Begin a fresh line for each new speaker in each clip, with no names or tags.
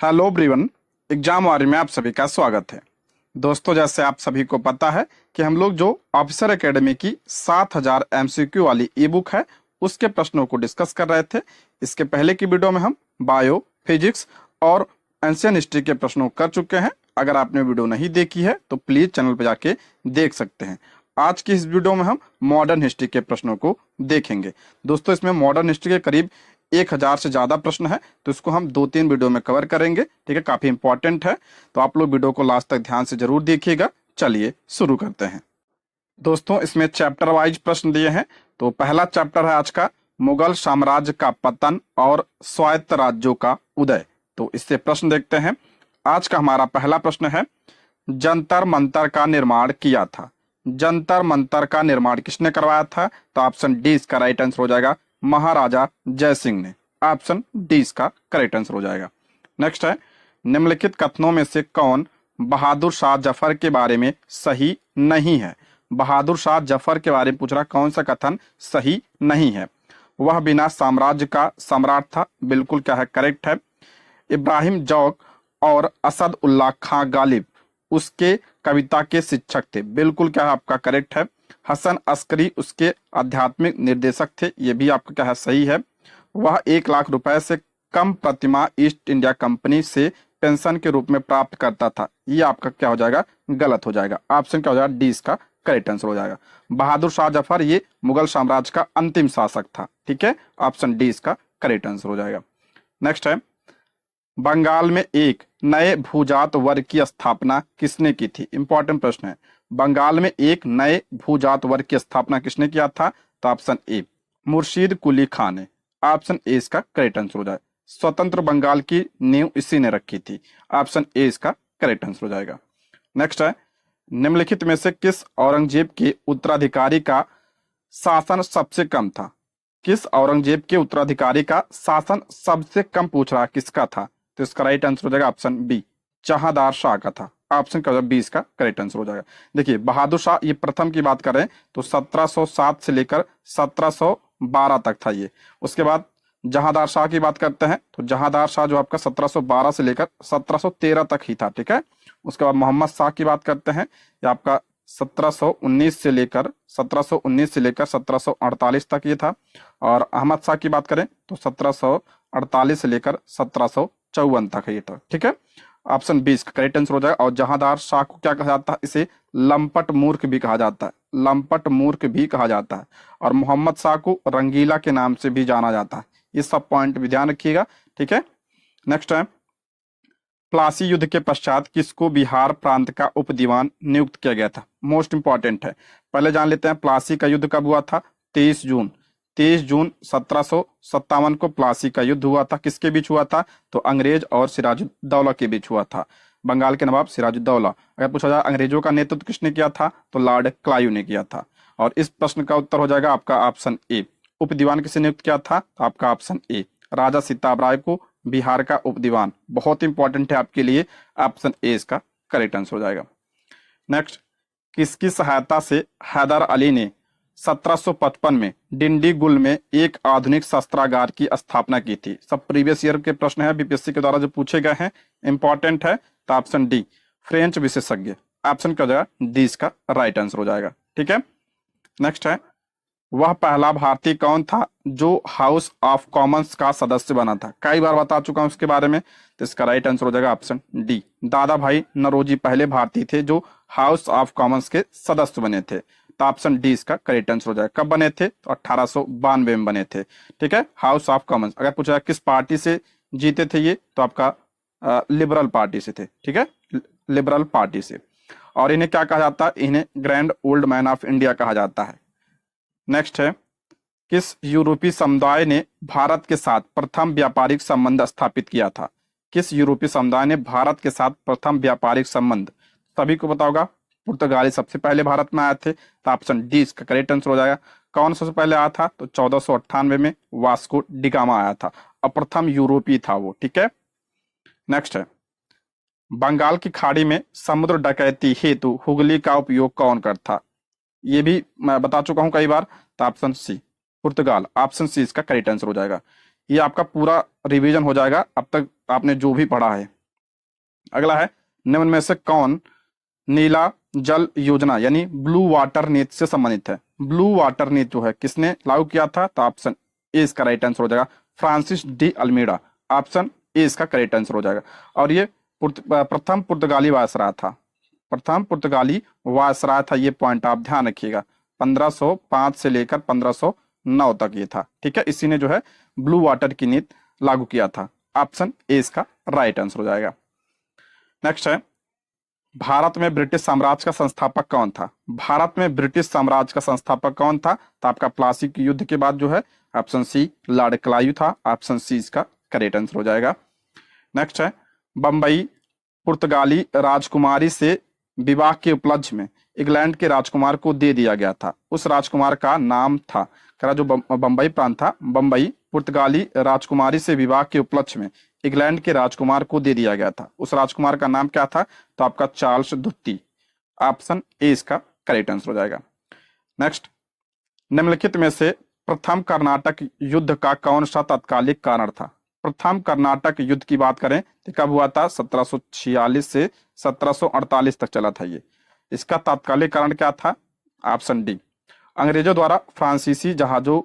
Hello everyone. Exam वारी में आप सभी का स्वागत है। दोस्तों, जैसे आप सभी को पता है कि हम लोग जो ऑफिसर एकेडमी की 7000 एमसीक्यू वाली ई बुक है उसके प्रश्नों को डिस्कस कर रहे थे। इसके पहले की वीडियो में हम बायो, फिजिक्स और एंशियंट हिस्ट्री के प्रश्नों कर चुके हैं। अगर आपने वीडियो नहीं देखी है तो प्लीज चैनल पर जाके देख सकते हैं। आज की इस वीडियो में हम मॉडर्न हिस्ट्री के प्रश्नों को देखेंगे। दोस्तों, इसमें मॉडर्न हिस्ट्री के करीब 1000 से ज्यादा प्रश्न है, तो इसको हम 2-3 वीडियो में कवर करेंगे। ठीक है, काफी इंपॉर्टेंट है, तो आप लोग वीडियो को लास्ट तक ध्यान से जरूर देखिएगा। चलिए शुरू करते हैं। दोस्तों, इसमें चैप्टर वाइज प्रश्न दिए हैं। तो पहला चैप्टर है आज का मुगल साम्राज्य का पतन और स्वायत्त राज्यों का उदय। तो इससे प्रश्न देखते हैं। आज का हमारा पहला प्रश्न है, जंतर मंतर का निर्माण किया था। जंतर मंतर का निर्माण किसने करवाया था? तो ऑप्शन डी इसका राइट आंसर हो जाएगा, महाराजा जय सिंह ने। ऑप्शन डी इसका करेक्ट आंसर हो जाएगा। नेक्स्ट है, निम्नलिखित कथनों में से कौन बहादुर शाह जफर के बारे में सही नहीं है? बहादुर शाह जफर के बारे में पूछ रहा, कौन सा कथन सही नहीं है? वह बिना साम्राज्य का सम्राट था, बिल्कुल क्या है, करेक्ट है। इब्राहिम जौक और असद उल्लाह खां गालिब उसके कविता के शिक्षक थे, बिल्कुल क्या है आपका करेक्ट है। हसन अस्करी उसके आध्यात्मिक निर्देशक थे, ये भी आपका क्या है सही है। वह 1 लाख रुपए से कम प्रतिमाह ईस्ट इंडिया कंपनी से पेंशन के रूप में प्राप्त करता था, ये आपका क्या हो जाएगा, गलत हो जाएगा। ऑप्शन क्या हो जाएगा, डी इसका करेक्ट आंसर हो जाएगा। बहादुर शाह जफर ये मुगल साम्राज्य का अंतिम शासक था। ठीक है, ऑप्शन डी इसका करेक्ट आंसर हो जाएगा। नेक्स्ट है, बंगाल में एक नए भूजात वर्ग की स्थापना किसने की थी? इंपॉर्टेंट प्रश्न है। बंगाल में एक नए भूजात वर्ग की स्थापना किसने किया था? तो ऑप्शन ए मुर्शीद कुली खान ने। ऑप्शन ए इसका करेक्ट आंसर हो जाए। स्वतंत्र बंगाल की नींव इसी ने रखी थी। ऑप्शन ए इसका करेक्ट आंसर हो जाएगा। नेक्स्ट है, निम्नलिखित में से किस औरंगजेब के उत्तराधिकारी का शासन सबसे कम था? किस औरंगजेब के उत्तराधिकारी का शासन सबसे कम पूछ रहा, किसका था? तो इसका राइट आंसर हो जाएगा ऑप्शन बी, जहांदार शाह का था। ऑप्शन क्या होगा, बी इसका करेक्ट आंसर हो जाएगा। देखिए, बहादुर शाह ये प्रथम की बात करें तो 1707 से लेकर 1712 तक था ये। उसके बाद जहांदार शाह की बात करते हैं तो जहांदार शाह जो आपका 1712 से लेकर 1713 तक ही था। ठीक है, उसके बाद मोहम्मद शाह की बात करते हैं, ये आपका 1719 से लेकर 1748 तक ये था। और अहमद शाह की बात करें तो 1748 से लेकर 1754 तक ये था। ठीक है, ऑप्शन बी इसका करेक्ट आंसर हो जाएगा। और जहांदार शाह को क्या कहा जाता है, इसे लंपट मूर्ख भी कहा जाता है, लंपट मूर्ख भी कहा जाता है। और मोहम्मद शाह को रंगीला के नाम से भी जाना जाता है। ये सब पॉइंट भी ध्यान रखिएगा। ठीक है, नेक्स्ट है, प्लासी युद्ध के पश्चात किसको बिहार प्रांत का उप दीवान नियुक्त किया गया था? मोस्ट इंपॉर्टेंट है, पहले जान लेते हैं प्लासी का युद्ध कब हुआ था। 23 जून 1757 को प्लासी का युद्ध हुआ था। किसके बीच हुआ था? तो अंग्रेज और सिराजुद्दौला के बीच हुआ था, बंगाल के नवाब सिराजुद्दौला। अगर पूछा जाए अंग्रेजों का नेतृत्व किसने किया था, तो लॉर्ड क्लाइव ने किया था। और इस प्रश्न का उत्तर हो जाएगा आपका ऑप्शन ए, उप दीवान किसे नियुक्त किया था? तो आपका ऑप्शन ए, राजा सिताब राय को बिहार का उप दीवान। बहुत इंपॉर्टेंट है आपके लिए, ऑप्शन ए इसका करेक्ट आंसर हो जाएगा। नेक्स्ट, किसकी सहायता से हैदर अली ने 1755 में डिंडीगुल में एक आधुनिक शस्त्रागार की स्थापना की थी? सब प्रीवियस ईयर के प्रश्न है, बीपीएससी के द्वारा जो पूछे गए हैं, इंपॉर्टेंट है। तो ऑप्शन डी, फ्रेंच विशेषज्ञ। ऑप्शन क्या हो जाएगा, डी इसका राइट आंसर हो जाएगा। ठीक है, नेक्स्ट है, वह पहला भारतीय कौन था जो हाउस ऑफ कॉमन्स का सदस्य बना था? कई बार बता चुका हूं उसके बारे में, तो इसका राइट आंसर हो जाएगा ऑप्शन डी, दादा भाई नौरोजी पहले भारतीय थे जो हाउस ऑफ कॉमन्स के सदस्य बने थे। तो ऑप्शन डी इसका करेक्ट आंसर हो जाएगा। कब बने थे? तो 1892 में बने थे। ठीक है, हाउस ऑफ कॉमन्स। अगर पूछा किस पार्टी से जीते थे ये, तो आपका लिबरल पार्टी से थे। ठीक है, लिबरल पार्टी से। और इन्हें क्या कहा जाता है? इन्हें grand old man of India कहा जाता है। नेक्स्ट है, किस यूरोपीय समुदाय ने भारत के साथ प्रथम व्यापारिक संबंध स्थापित किया था? किस यूरोपीय समुदाय ने भारत के साथ प्रथम व्यापारिक संबंध? सभी को पता होगा, पुर्तगाली सबसे पहले भारत में आए थे। तो ऑप्शन डी इसका करेक्ट आंसर हो जाएगा। कौन सबसे पहले आया था? तो 1498 में वास्को डिगामा आया था और प्रथम यूरोपीय था वो। ठीक है, नेक्स्ट है, बंगाल की खाड़ी में समुद्र डकैती हेतु हुगली का उपयोग कौन करता? ये भी मैं बता चुका हूं कई बार। तो ऑप्शन सी, पुर्तगाल। ऑप्शन सी इसका करेक्ट आंसर हो जाएगा। ये आपका पूरा रिवीजन हो जाएगा अब तक आपने जो भी पढ़ा है। अगला है, निम्न में से कौन नीला जल योजना यानी ब्लू वाटर नीति से संबंधित है? ब्लू वाटर नीति जो है किसने लागू किया था? तो ऑप्शन ए इसका राइट आंसर हो जाएगा, Francis de Almeida. Option A इसका करेक्ट आंसर हो जाएगा। और ये प्रथम पुर्तगाली वायसराय था, प्रथम पुर्तगाली वायसराय था। ये पॉइंट आप ध्यान रखिएगा, 1505 से लेकर 1509 तक ये था। ठीक है, इसी ने जो है ब्लू वाटर की नीति लागू किया था। ऑप्शन ए इसका राइट आंसर हो जाएगा। नेक्स्ट है, भारत में ब्रिटिश साम्राज्य का संस्थापक कौन था? भारत में ब्रिटिश साम्राज्य का संस्थापक कौन था? तो आपका प्लासी के युद्ध के बाद जो है ऑप्शन सी लॉर्ड क्लाइव था। ऑप्शन सी इसका करेक्ट आंसर हो जाएगा। नेक्स्ट है, बंबई पुर्तगाली राजकुमारी से विवाह के उपलक्ष्य में इंग्लैंड के राजकुमार को दे दिया गया था, उस राजकुमार का नाम था? करा जो बंबई प्रांत था, बंबई पुर्तगाली राजकुमारी से विवाह के उपलक्ष्य में इंग्लैंड के राजकुमार को दे दिया गया था, उस राजकुमार का नाम क्या था? तो आपका चार्ल्स द्वितीय। ऑप्शन ए इसका करेक्ट आंसर हो जाएगा। नेक्स्ट, निम्नलिखित में से प्रथम कर्नाटक युद्ध का कौन सा तात्कालिक कारण था? प्रथम कर्नाटक युद्ध की बात करें तो कब हुआ था? 1746 से 1748 तक चला था ये। इसका तात्कालिक कारण क्या था? ऑप्शन डी, अंग्रेजों द्वारा फ्रांसीसी जहाजों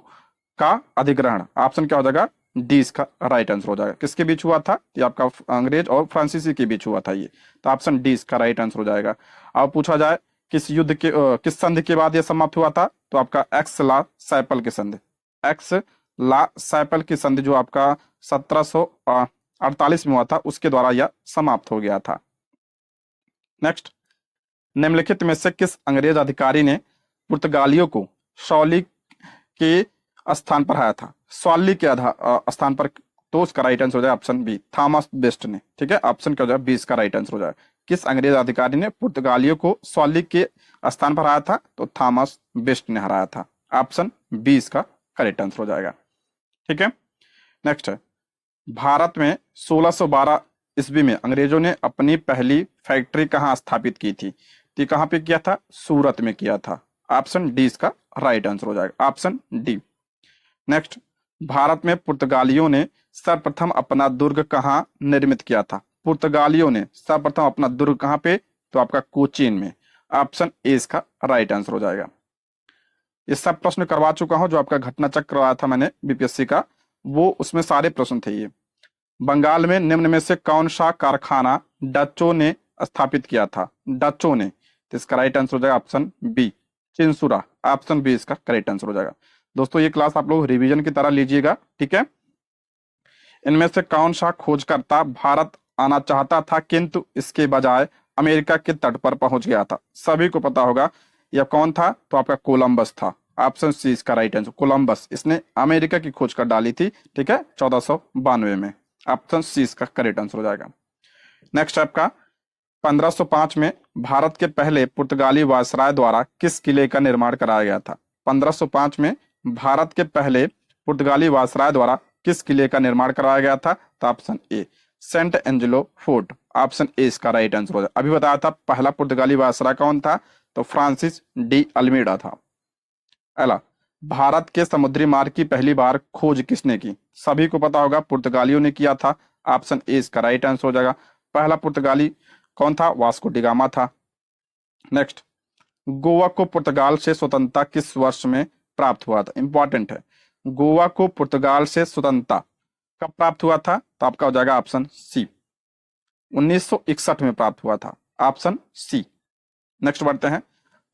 का अधिग्रहण। ऑप्शन क्या हो जाएगा? डी इसका राइट आंसर हो जाएगा। किसके बीच हुआ था? ये आपका अंग्रेज और फ्रांसीसी के बीच हुआ था ये, तो ऑप्शन डी इसका राइट आंसर हो जाएगा। अब पूछा जाए किस युद्ध के किस संधि के बाद यह समाप्त हुआ था? तो आपका एक्स ला सैपल की संधि, एक्स ला सैपल की संधि जो आपका 1748 में हुआ था, उसके द्वारा यह समाप्त हो गया था। नेक्स्ट, निम्नलिखित में से किस अंग्रेज अधिकारी ने पुर्तगालियों को सॉली के स्थान पर हराया था? सॉली के स्थान पर, तो उसका राइट आंसर हो जाएगा ऑप्शन बी, थॉमस बेस्ट ने। ठीक है, ऑप्शन क्या हो जाएगा? बी इसका राइट आंसर हो जाएगा। किस अंग्रेज अधिकारी ने पुर्तगालियों को सॉली के स्थान पर हराया था? तो थॉमस बेस्ट ने हराया था। ऑप्शन बी इसका करेक्ट आंसर हो जाएगा। ठीक है, नेक्स्ट है, भारत में 1612 ईस्वी में अंग्रेजों ने अपनी पहली फैक्ट्री कहाँ स्थापित की थी? तो कहाँ पे किया था? सूरत में किया था। ऑप्शन डी इसका राइट आंसर हो जाएगा, ऑप्शन डी। नेक्स्ट, भारत में पुर्तगालियों ने सर्वप्रथम अपना दुर्ग कहाँ निर्मित किया था? पुर्तगालियों ने सर्वप्रथम अपना दुर्ग कहाँ पे? तो आपका कोचीन में। ऑप्शन ए इसका राइट आंसर हो जाएगा। ये सब प्रश्न करवा चुका हूं, जो आपका घटना चक्र करवाया था मैंने बीपीएससी का, वो उसमें सारे प्रश्न थे ये। बंगाल में निम्न में से कौन सा कारखाना डचों ने स्थापित किया था? डचों ने, तो इसका राइट आंसर हो जाएगा option B, Chinsura. Option B इसका करेक्ट आंसर हो जाएगा। दोस्तों ये क्लास आप लोग रिवीजन की तरह लीजिएगा। ठीक है, इनमें से कौन सा खोजकर्ता भारत आना चाहता था किंतु इसके बजाय अमेरिका के तट पर पहुंच गया था? सभी को पता होगा यह कौन था? तो आपका कोलंबस था। ऑप्शन सी इसका राइट आंसर, कोलंबस। इसने अमेरिका की खोज कर डाली थी, ठीक है, 1492 में। ऑप्शन सी इसका करेक्ट आंसर हो जाएगा। नेक्स्ट आपका 1505 में भारत के पहले पुर्तगाली वायसराय द्वारा किस किले का निर्माण कराया गया था? 1505 में भारत के पहले पुर्तगाली वायसराय द्वारा किस किले का निर्माण कराया गया था? तो option A, Saint Angelo fort. Option A इसका राइट आंसर हो जाएगा। अभी बताया था पहला पुर्तगाली वायसराय कौन था? तो फ्रांसिस डी अल्मीडा था। अगला, भारत के समुद्री मार्ग की पहली बार खोज किसने की? सभी को पता होगा पुर्तगालियों ने किया था। ऑप्शन ए इसका राइट आंसर हो जाएगा। पहला पुर्तगाली कौन था? वास्को डी गामा था। नेक्स्ट, गोवा को पुर्तगाल से स्वतंत्रता किस वर्ष में प्राप्त हुआ था? इंपॉर्टेंट है, गोवा को पुर्तगाल से स्वतंत्रता कब प्राप्त हुआ था? तो आपका हो जाएगा ऑप्शन सी, 1961 में प्राप्त हुआ था। Option C. नेक्स्ट बढ़ते हैं,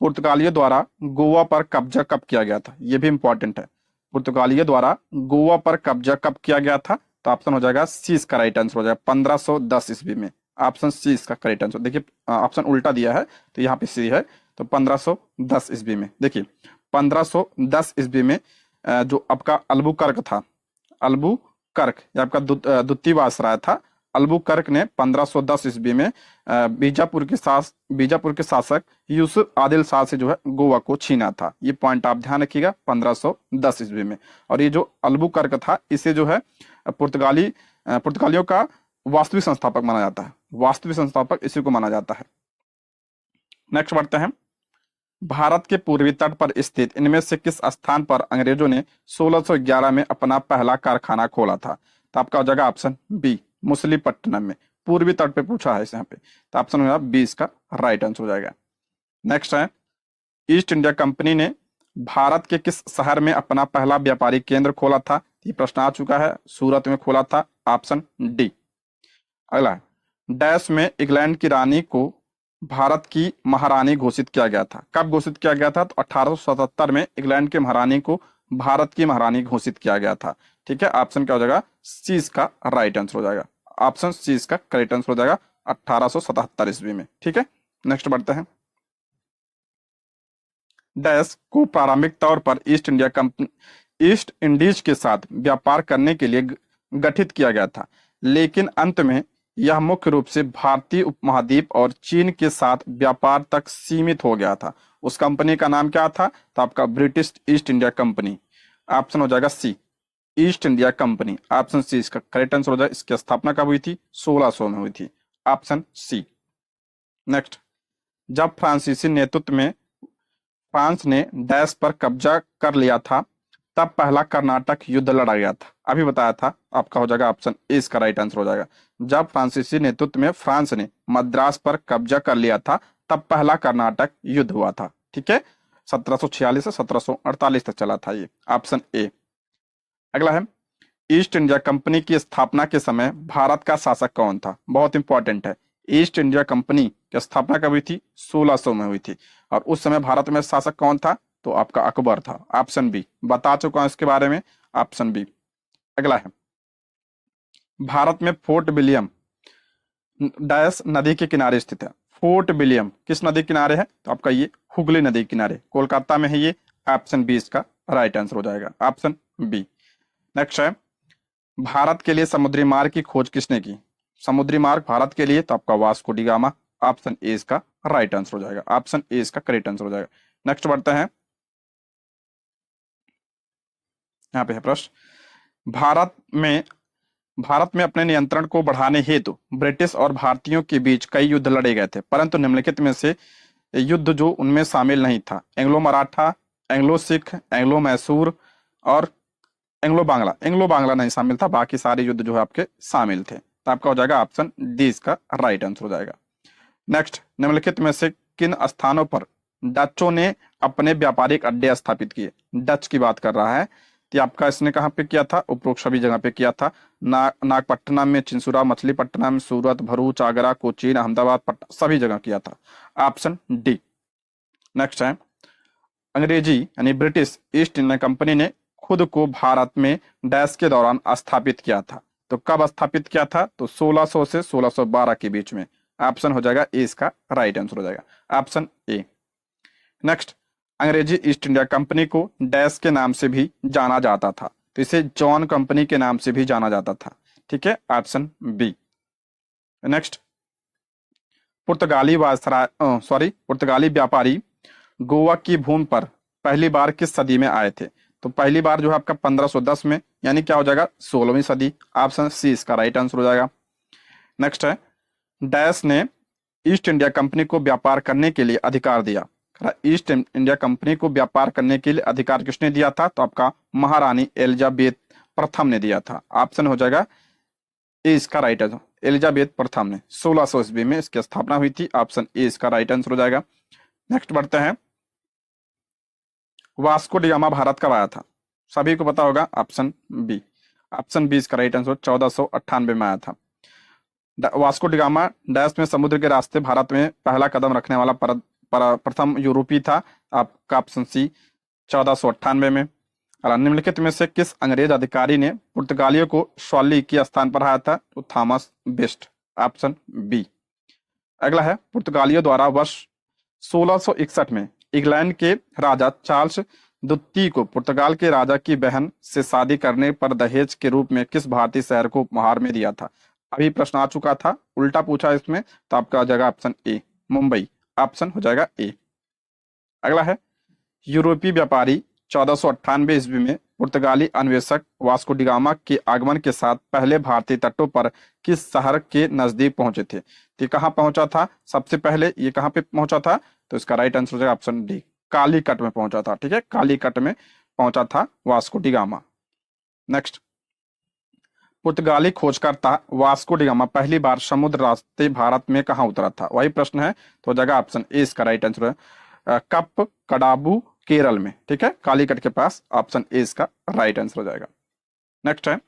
पुर्तगालियों द्वारा गोवा पर कब्जा कब किया गया था? यह भी इंपॉर्टेंट है, पुर्तगालियों द्वारा गोवा पर कब्जा कब किया गया था? तो ऑप्शन हो जाएगा सी इसका राइट आंसर हो जाएगा, 1510 ईस्वी में। ऑप्शन सी इसका करेक्ट आंसर। देखिए ऑप्शन उल्टा दिया है तो यहाँ पे सी है, तो 1510 ईस्वी में। देखिए 1510 ईस्वी में जो आपका अल्बुकर्क था, अल्बुकर्क या आपका द्वितीय वायसराय था, अल्बुकर्क ने 1510 ईस्वी में बीजापुर के शासक यूसुफ आदिल शाह से जो है गोवा को छीना था। ये पॉइंट आप ध्यान रखिएगा, 1510 ईस्वी में। और ये जो अल्बुकर्क था, इसे जो है पुर्तगालियों का वास्तविक संस्थापक माना जाता है, वास्तविक संस्थापक इसी को माना जाता है। नेक्स्ट बढ़ते हैं, भारत के पूर्वी तट पर स्थित इनमें से किस स्थान पर अंग्रेजों ने 1611 में अपना पहला कारखाना खोला था? तो आपका हो जाएगा ऑप्शन बी, मुसलीपट्टनम में। पूर्वी तट पे पूछा है इस यहाँ पे, तो ऑप्शन हो जाएगा बी इसका राइट आंसर हो जाएगा। नेक्स्ट है, ईस्ट इंडिया कंपनी ने भारत के किस शहर में अपना पहला व्यापारिक केंद्र खोला था? ये प्रश्न आ चुका है, सूरत में खोला था, ऑप्शन डी। अगला, डैश में इंग्लैंड की रानी को भारत की महारानी घोषित किया गया था? कब घोषित किया गया था? तो 1877 में इंग्लैंड के महारानी को भारत की महारानी घोषित किया गया था। ठीक है, ऑप्शन क्या हो जाएगा? सी इसका राइट आंसर हो जाएगा। ऑप्शन सी इसका करेक्ट आंसर हो जाएगा, 1877 ईस्वी में। ठीक है, नेक्स्ट बढ़ते हैं। डैश को प्रारंभिक तौर पर ईस्ट इंडीज के साथ व्यापार करने के लिए गठित किया गया था, लेकिन अंत में यह मुख्य रूप से भारतीय उपमहाद्वीप और चीन के साथ व्यापार तक सीमित हो गया था। उस कंपनी का नाम क्या था? तो आपका British East India company. Option हो जाएगा C, East India company. Option C इसका करेक्ट आंसर हो जाएगा। इसकी स्थापना कब हुई थी? 1600 में हुई थी। Option C. नेक्स्ट, जब फ्रांसीसी नेतृत्व में फ्रांस ने डैश पर कब्जा कर लिया था, तब पहला कर्नाटक युद्ध लड़ा गया था। अभी बताया था, आपका हो जाएगा ऑप्शन ए इसका राइट आंसर हो जाएगा। जब फ्रांसीसी नेतृत्व में फ्रांस ने मद्रास पर कब्जा कर लिया था, तब पहला कर्नाटक युद्ध हुआ था। ठीक है, 1746 से 1748 तक चला था ये। Option A. अगला है, ईस्ट इंडिया कंपनी की स्थापना के समय भारत का शासक कौन था? बहुत इंपॉर्टेंट है। ईस्ट इंडिया कंपनी की स्थापना कब हुई थी? 1600 में हुई थी। और उस समय भारत में शासक कौन था? तो आपका अकबर था। ऑप्शन बी, बता चुका हूं इसके बारे में, ऑप्शन बी। अगला है, भारत में फोर्ट विलियम डैश नदी के किनारे स्थित है। फोर्ट विलियम किस नदी किनारे है? तो आपका ये हुगली नदी किनारे, कोलकाता में है ये। ऑप्शन बी इसका राइट आंसर हो जाएगा, ऑप्शन बी। नेक्स्ट है, भारत के लिए समुद्री मार्ग की खोज किसने की? समुद्री मार्ग भारत के लिए, तो आपका Vasco D gamma. Option A इसका राइट आंसर हो जाएगा, ऑप्शन ए इसका करेक्ट आंसर हो जाएगा। नेक्स्ट बढ़ते हैं, यहाँ पे है प्रश्न, भारत में अपने नियंत्रण को बढ़ाने हेतु ब्रिटिश और भारतीयों के बीच कई युद्ध लड़े गए थे, परंतु निम्नलिखित में से युद्ध जो उनमें शामिल नहीं था? Anglo Maratha, Anglo Sikh, Anglo Mysore और एंग्लो बांग्ला। एंग्लो बांग्ला नहीं शामिल था, बाकी सारे युद्ध जो है आपके शामिल थे। तो आपका हो जाएगा ऑप्शन डी इसका राइट आंसर हो जाएगा। नेक्स्ट, निम्नलिखित में से किन स्थानों पर डचों ने अपने व्यापारिक अड्डे स्थापित किए? डच की बात कर रहा है। तो आपका इसने कहाँ पे किया था? उपरोक्त सभी जगह पे किया था। नागपट्टनम में, चिंसुरा, मछलीपट्टनम, सूरत, भरूच, आगरा, कोचीन, अहमदाबाद, पटना, सभी जगह किया था। Option D. नेक्स्ट है, अंग्रेजी यानी ब्रिटिश ईस्ट इंडिया कंपनी ने खुद को भारत में डैश के दौरान स्थापित किया था। तो कब स्थापित किया था? तो 1600 से 1612 के बीच में। ऑप्शन हो जाएगा ए इसका राइट आंसर हो जाएगा, ऑप्शन ए। नेक्स्ट, अंग्रेजी ईस्ट इंडिया कंपनी को डैश के नाम से भी जाना जाता था, तो इसे जॉन कंपनी के नाम से भी जाना जाता था। ठीक है, ऑप्शन बी। नेक्स्ट, पुर्तगाली व्यापारी गोवा की भूमि पर पहली बार किस सदी में आए थे? तो पहली बार जो है आपका 1510 में, यानी क्या हो जाएगा? 16वीं सदी। ऑप्शन सी इसका राइट आंसर हो जाएगा। नेक्स्ट है, डैश ने ईस्ट इंडिया कंपनी को व्यापार करने के लिए अधिकार दिया। ईस्ट इंडिया कंपनी को व्यापार करने के लिए अधिकार किसने दिया था? तो आपका महारानी एलिजाबेथ प्रथम ने दिया था। ऑप्शन हो जाएगा ए इसका राइट आंसर, एलिजाबेथ प्रथम ने 1600 ईस्वी में इसकी स्थापना हुई थी। ऑप्शन ए इसका राइट आंसर हो जाएगा। नेक्स्ट बढ़ते हैं, वास्को डी गामा भारत कब आया था? सभी को पता होगा, ऑप्शन बी। ऑप्शन बी इसका राइट आंसर, 1498 में आया था। वास्को डी गामा डैश में समुद्र के रास्ते भारत में पहला कदम रखने वाला प्रथम यूरोपी था। आपका ऑप्शन सी, 1498 में। और निम्नलिखित में से किस अंग्रेज अधिकारी ने पुर्तगालियों को स्वाली के स्थान पर आया था? तो थॉमस बेस्ट। Option B. अगला है, पुर्तगालियों द्वारा वर्ष 1661 में इंग्लैंड के राजा चार्ल्स द्वितीय को पुर्तगाल के राजा की बहन से शादी करने पर दहेज के रूप में किस भारतीय शहर को उपहार में दिया था? अभी प्रश्न आ चुका था, उल्टा पूछा इसमें, तो आपका आ जाएगा ऑप्शन ए, मुंबई। ऑप्शन हो जाएगा ए। अगला है, यूरोपीय व्यापारी 1498 ईस्वी में पुर्तगाली अन्वेषक वास्को डी गामा के आगमन के साथ पहले भारतीय तटों पर किस शहर के नजदीक पहुंचे थे? तो कहाँ पहुंचा था सबसे पहले? ये कहाँ पे पहुंचा था? तो इसका राइट आंसर हो जाएगा ऑप्शन डी, कालीकट में पहुंचा था। ठीक है, कालीकट में पहुंचा था वास्को डी गामा। नेक्स्ट, पुर्तगाली खोजकर्ता वास्को डी गामा पहली बार समुद्र रास्ते भारत में कहाँ उतरा था? वही प्रश्न है, तो जगह ऑप्शन ए इसका राइट आंसर है कप कडाबू, केरल में। ठीक है, कालीकट के पास, ऑप्शन ए इसका राइट आंसर हो जाएगा। नेक्स्ट है,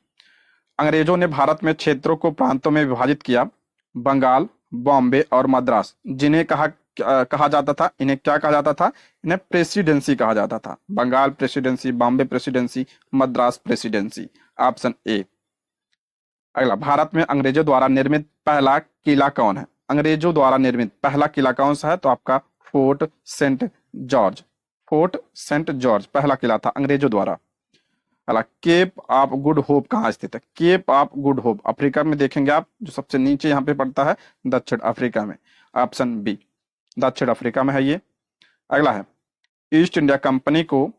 अंग्रेजों ने भारत में क्षेत्रों को प्रांतों में विभाजित किया, बंगाल, बॉम्बे और मद्रास, जिन्हें कहा जाता था, इन्हें क्या कहा जाता था? इन्हें प्रेसिडेंसी कहा जाता था। Bengal presidency, Bombay presidency, Madras presidency, option A. अगला, भारत में अंग्रेजों द्वारा निर्मित पहला किला कौन है? अंग्रेजों द्वारा निर्मित पहला किला कौन सा है? तो आपका fort Saint George. Fort Saint George पहला किला था अंग्रेजों द्वारा। अगला, केप ऑफ गुड होप कहाँ स्थित है? Cape of Good Hope Africa में देखेंगे आप, जो सबसे नीचे यहाँ पे पड़ता है, दक्षिण अफ्रीका में, ऑप्शन बी, दक्षिण अफ्रीका में है ये। अगला है, ईस्ट इंडिया कंपनी को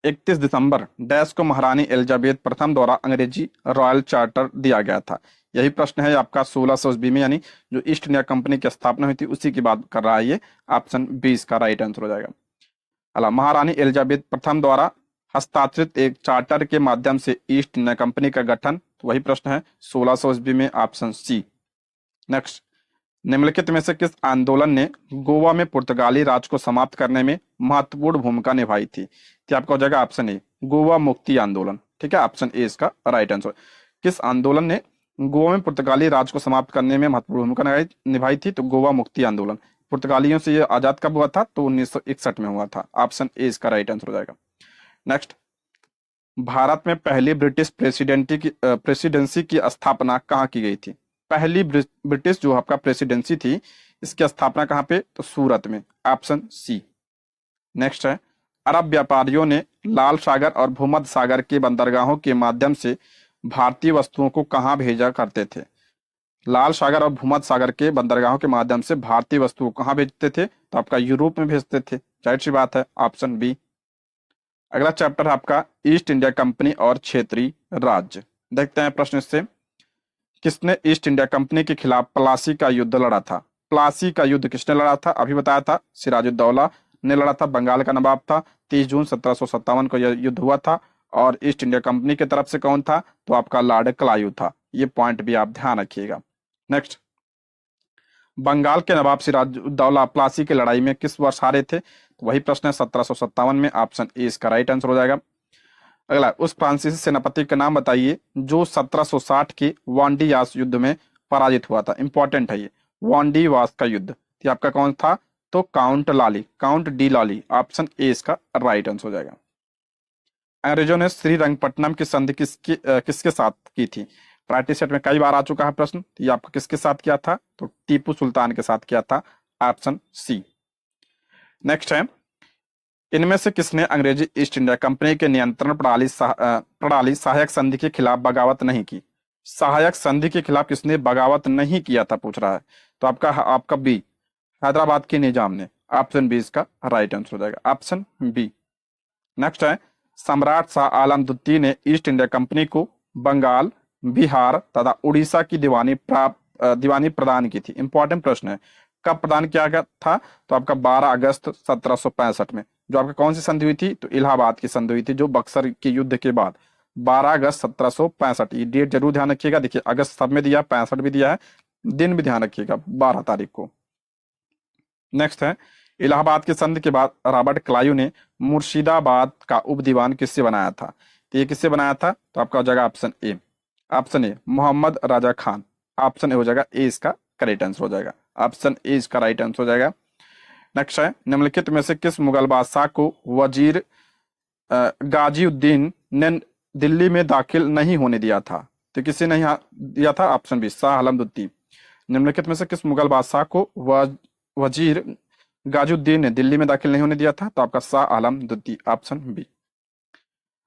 31 दिसंबर डैश को महारानी एलिजाबेथ प्रथम द्वारा अंग्रेजी रॉयल चार्टर दिया गया था। यही प्रश्न है आपका 1620 में, यानी जो ईस्ट इंडिया कंपनी की स्थापना हुई थी उसी की बात कर रहा है ये, ऑप्शन बी इसका राइट आंसर हो जाएगा। अला, महारानी एलिजाबेथ प्रथम द्वारा हस्ताक्षरित एक चार्टर के माध्यम से ईस्ट इंडिया कंपनी का गठन, तो वही प्रश्न है 1620 में, ऑप्शन सी। नेक्स्ट, निम्नलिखित में से किस आंदोलन ने गोवा में पुर्तगाली राज को समाप्त करने में महत्वपूर्ण भूमिका निभाई थी? तो आपका हो जाएगा ऑप्शन ए, गोवा मुक्ति आंदोलन। ठीक है, ऑप्शन ए इसका राइट आंसर। किस आंदोलन ने गोवा में पुर्तगाली राज को समाप्त करने में महत्वपूर्ण भूमिका निभाई थी? तो गोवा मुक्ति आंदोलन। पुर्तगालियों से ये आजाद कब हुआ था? तो 1961 में हुआ था, ऑप्शन ए इसका राइट आंसर हो जाएगा। नेक्स्ट, भारत में पहली ब्रिटिश प्रेसिडेंसी की स्थापना कहाँ की गई थी? पहली ब्रिटिश जो आपका प्रेसिडेंसी थी, इसकी स्थापना कहाँ पे? तो सूरत में, ऑप्शन सी। नेक्स्ट है, अरब व्यापारियों ने लाल सागर और भूमध्य सागर के बंदरगाहों के माध्यम से भारतीय वस्तुओं को कहाँ भेजा करते थे? लाल सागर और भूमध्य सागर के बंदरगाहों के माध्यम से भारतीय वस्तुओं को कहाँ भेजते थे? तो आपका यूरोप में भेजते थे, जाहिर सी बात है, ऑप्शन बी। अगला चैप्टर है आपका ईस्ट इंडिया कंपनी और क्षेत्रीय राज्य। देखते हैं प्रश्न इससे, किसने ईस्ट इंडिया कंपनी के खिलाफ प्लासी का युद्ध लड़ा था? प्लासी का युद्ध किसने लड़ा था? अभी बताया था, सिराजुद्दौला ने लड़ा था, बंगाल का नवाब था। 30 जून 1757 को यह युद्ध हुआ था। और ईस्ट इंडिया कंपनी की तरफ से कौन था? तो आपका लॉर्ड क्लाइव था। ये पॉइंट भी आप ध्यान रखिएगा। नेक्स्ट, बंगाल के नवाब सिराजुद्दौला प्लासी की लड़ाई में किस वर्ष हारे थे? तो वही प्रश्न है 1757 में, ऑप्शन ए इसका राइट आंसर हो जाएगा। अगला, उस फ्रांसीसी सेनापति का नाम बताइए जो 1760 के वांडीयास युद्ध में पराजित हुआ था। इंपॉर्टेंट है ये, वांडीवास का युद्ध। तो आपका कौन था? तो count Lali, count D Lali, option A इसका राइट आंसर हो जाएगा। अंग्रेजों ने श्रीरंगपट्टनम की संधि किसके साथ की थी? प्राइमरी सेट में कई बार आ चुका है प्रश्न। तो ये आपका किसके साथ किया था? तो टीपू सुल्तान के साथ किया था, ऑप्शन सी। नेक्स्ट है, इनमें से किसने अंग्रेजी ईस्ट इंडिया कंपनी के नियंत्रण प्रणाली सहायक संधि के खिलाफ बगावत नहीं की? सहायक संधि के खिलाफ किसने बगावत नहीं किया था, पूछ रहा है। तो आपका बी, हैदराबाद के निजाम ने, ऑप्शन बी इसका राइट आंसर हो जाएगा, ऑप्शन बी। नेक्स्ट है, सम्राट शाह आलम द्वितीय ने ईस्ट इंडिया कंपनी को बंगाल, बिहार तथा उड़ीसा की दीवानी प्रदान की थी। इंपॉर्टेंट प्रश्न है, कब प्रदान किया गया था? तो आपका 12 अगस्त 1765 में। जो आपका कौन सी संधि हुई थी? तो इलाहाबाद की संधि हुई थी, जो बक्सर के युद्ध के बाद, 12 अगस्त 1765। ये डेट जरूर ध्यान रखिएगा। देखिए, अगस्त सब में दिया, 65 भी दिया है, दिन भी ध्यान रखिएगा, 12 तारीख को। नेक्स्ट है, इलाहाबाद की संधि के बाद रॉबर्ट क्लाइव ने मुर्शिदाबाद का उपदीवान किससे बनाया था? तो ये किससे बनाया था? तो आपका हो जाएगा option A, option A Mohammad Raza Khan, option A हो जाएगा, ए इसका करेक्ट आंसर हो जाएगा, ऑप्शन ए इसका राइट आंसर हो जाएगा। नेक्स्ट है, निम्नलिखित में से किस मुगल बादशाह को वजीर गाजीउद्दीन ने दिल्ली में दाखिल नहीं होने दिया था? तो किसी ने दिया था? ऑप्शन बी, शाह आलम द्वितीय। निम्नलिखित में से किस मुगल बादशाह को वजीर गाजीउद्दीन ने दिल्ली में दाखिल नहीं होने दिया था? तो आपका शाह आलम द्वितीय, ऑप्शन बी।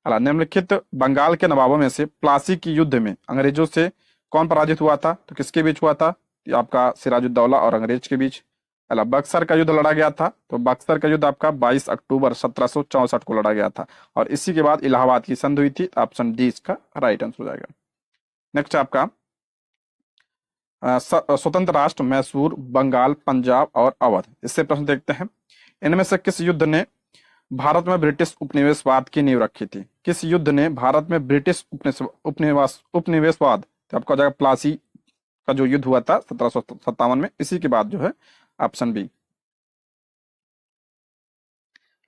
निम्नलिखित बंगाल के नवाबों में से प्लासी की युद्ध में अंग्रेजों से कौन पराजित हुआ था? तो किसके बीच हुआ था? आपका सिराजुद्दौला और अंग्रेज के बीच। बक्सर का युद्ध लड़ा गया था। तो बक्सर का युद्ध आपका 22 अक्टूबर 1764 को लड़ा गया था, और इसी के बाद इलाहाबाद की संधि हुई थी। ऑप्शन डी इसका राइट आंसर हो जाएगा। नेक्स्ट आपका स्वतंत्र राष्ट्र मैसूर, बंगाल, पंजाब और अवध। इससे प्रश्न देखते हैं, इनमें से किस युद्ध ने भारत में ब्रिटिश उपनिवेशवाद की नींव रखी थी? किस युद्ध ने भारत में ब्रिटिश उपनिवेशवाद, तो आपका हो जाएगा प्लासी का जो युद्ध हुआ था 1757 में, इसी के बाद जो है ऑप्शन बी।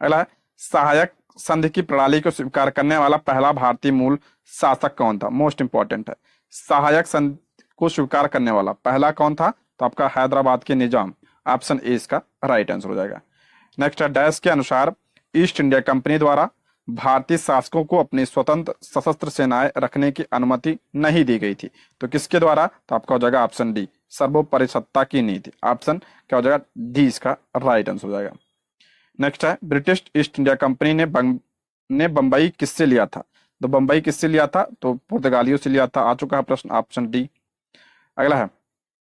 अगला है, सहायक संधि की प्रणाली को स्वीकार करने वाला पहला भारतीय मूल शासक कौन था? मोस्ट इंपॉर्टेंट है, सहायक संधि को स्वीकार करने वाला पहला कौन था? तो आपका हैदराबाद के निजाम, ऑप्शन ए इसका राइट आंसर हो जाएगा। नेक्स्ट है, डैश के अनुसार ईस्ट इंडिया कंपनी द्वारा भारतीय शासकों को अपनी स्वतंत्र सशस्त्र सेनाएं रखने की अनुमति नहीं दी गई थी, तो किसके द्वारा? तो आपका हो जाएगा ऑप्शन डी, सर्वोपरि सत्ता की नीति, ऑप्शन क्या हो जाएगा डी इसका राइट आंसर हो जाएगा। नेक्स्ट है, ब्रिटिश ईस्ट इंडिया कंपनी ने बंबई किससे लिया था? तो बंबई किससे लिया था? तो पुर्तगालियों से लिया था, आ चुका है प्रश्न, ऑप्शन डी। अगला है,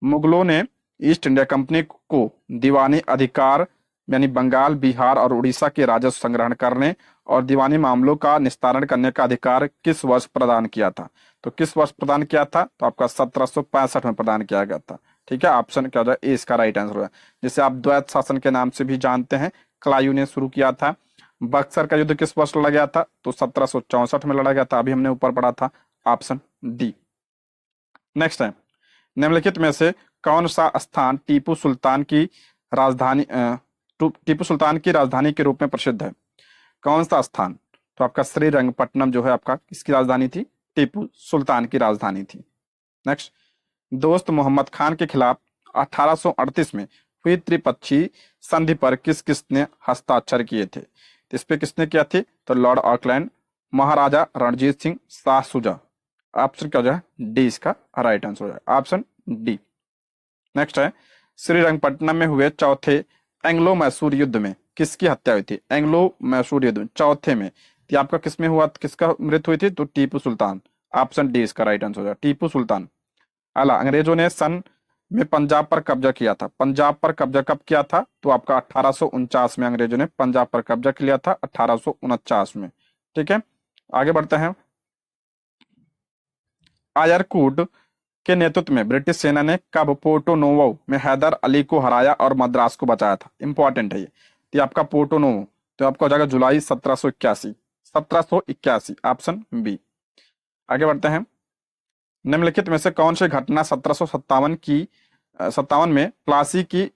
मुगलों ने ईस्ट इंडिया कंपनी को दीवानी अधिकार यानी बंगाल, बिहार और उड़ीसा के राजस्व संग्रहण करने और दीवानी मामलों का निस्तारण करने का अधिकार किस वर्ष प्रदान किया था? तो किस वर्ष प्रदान किया था? तो आपका 1765 में प्रदान किया गया था। ठीक है, ऑप्शन क्या हो जाएगा ए इसका राइट आंसर है, जिसे आप द्वैत शासन के नाम से भी जानते हैं। क्लायू ने शुरू किया था। बक्सर का युद्ध किस वर्ष लड़ा गया था? तो 1764 में लड़ा गया था, अभी हमने ऊपर पढ़ा था, ऑप्शन डी। नेक्स्ट है, निम्नलिखित में से कौन सा स्थान टीपू सुल्तान की राजधानी के रूप में प्रसिद्ध है? कौन सा स्थान? तो आपका श्रीरंगपट्टनम जो है आपका किसकी राजधानी थी? टीपू सुल्तान की राजधानी थी। नेक्स्ट, दोस्त मोहम्मद खान के खिलाफ 1838 में हुई त्रिपक्षीय संधि पर किस किसने हस्ताक्षर किए थे? तो इस पे किसने किया थे? तो लॉर्ड ऑकलैंड, महाराजा रणजीत सिंह, शाह सुजा, ऑप्शन क्या हो जाए डी इसका राइट आंसर हो जाए, ऑप्शन डी। नेक्स्ट है, श्रीरंगपट्टनम में हुए चौथे एंग्लो मैसूर युद्ध में किसकी हत्या हुई थी? एंग्लो मैसूर युद्ध चौथे में, तो आपका किसमें हुआ, किसका मृत्यु हुई थी? तो टीपू सुल्तान, ऑप्शन डी इसका राइट आंसर हो जाए, टीपू सुल्तान। अला अंग्रेजों ने सन में पंजाब पर कब्जा किया था। पंजाब पर कब्जा कब किया था? तो आपका 1849 में अंग्रेजों ने पंजाब पर कब्जा किया था, 1849 में। ठीक है, आगे बढ़ते हैं। आयरकुड के नेतृत्व में ब्रिटिश सेना ने कब पोर्टो नोवो में हैदर अली को हराया और मद्रास को बचाया था? इंपॉर्टेंट है ये। तो आपका पोर्टो नोवो, तो आपका हो जाएगा जुलाई 1781, ऑप्शन बी। आगे बढ़ते हैं, निम्नलिखित में से कौन सी घटना 1757 में प्लासी की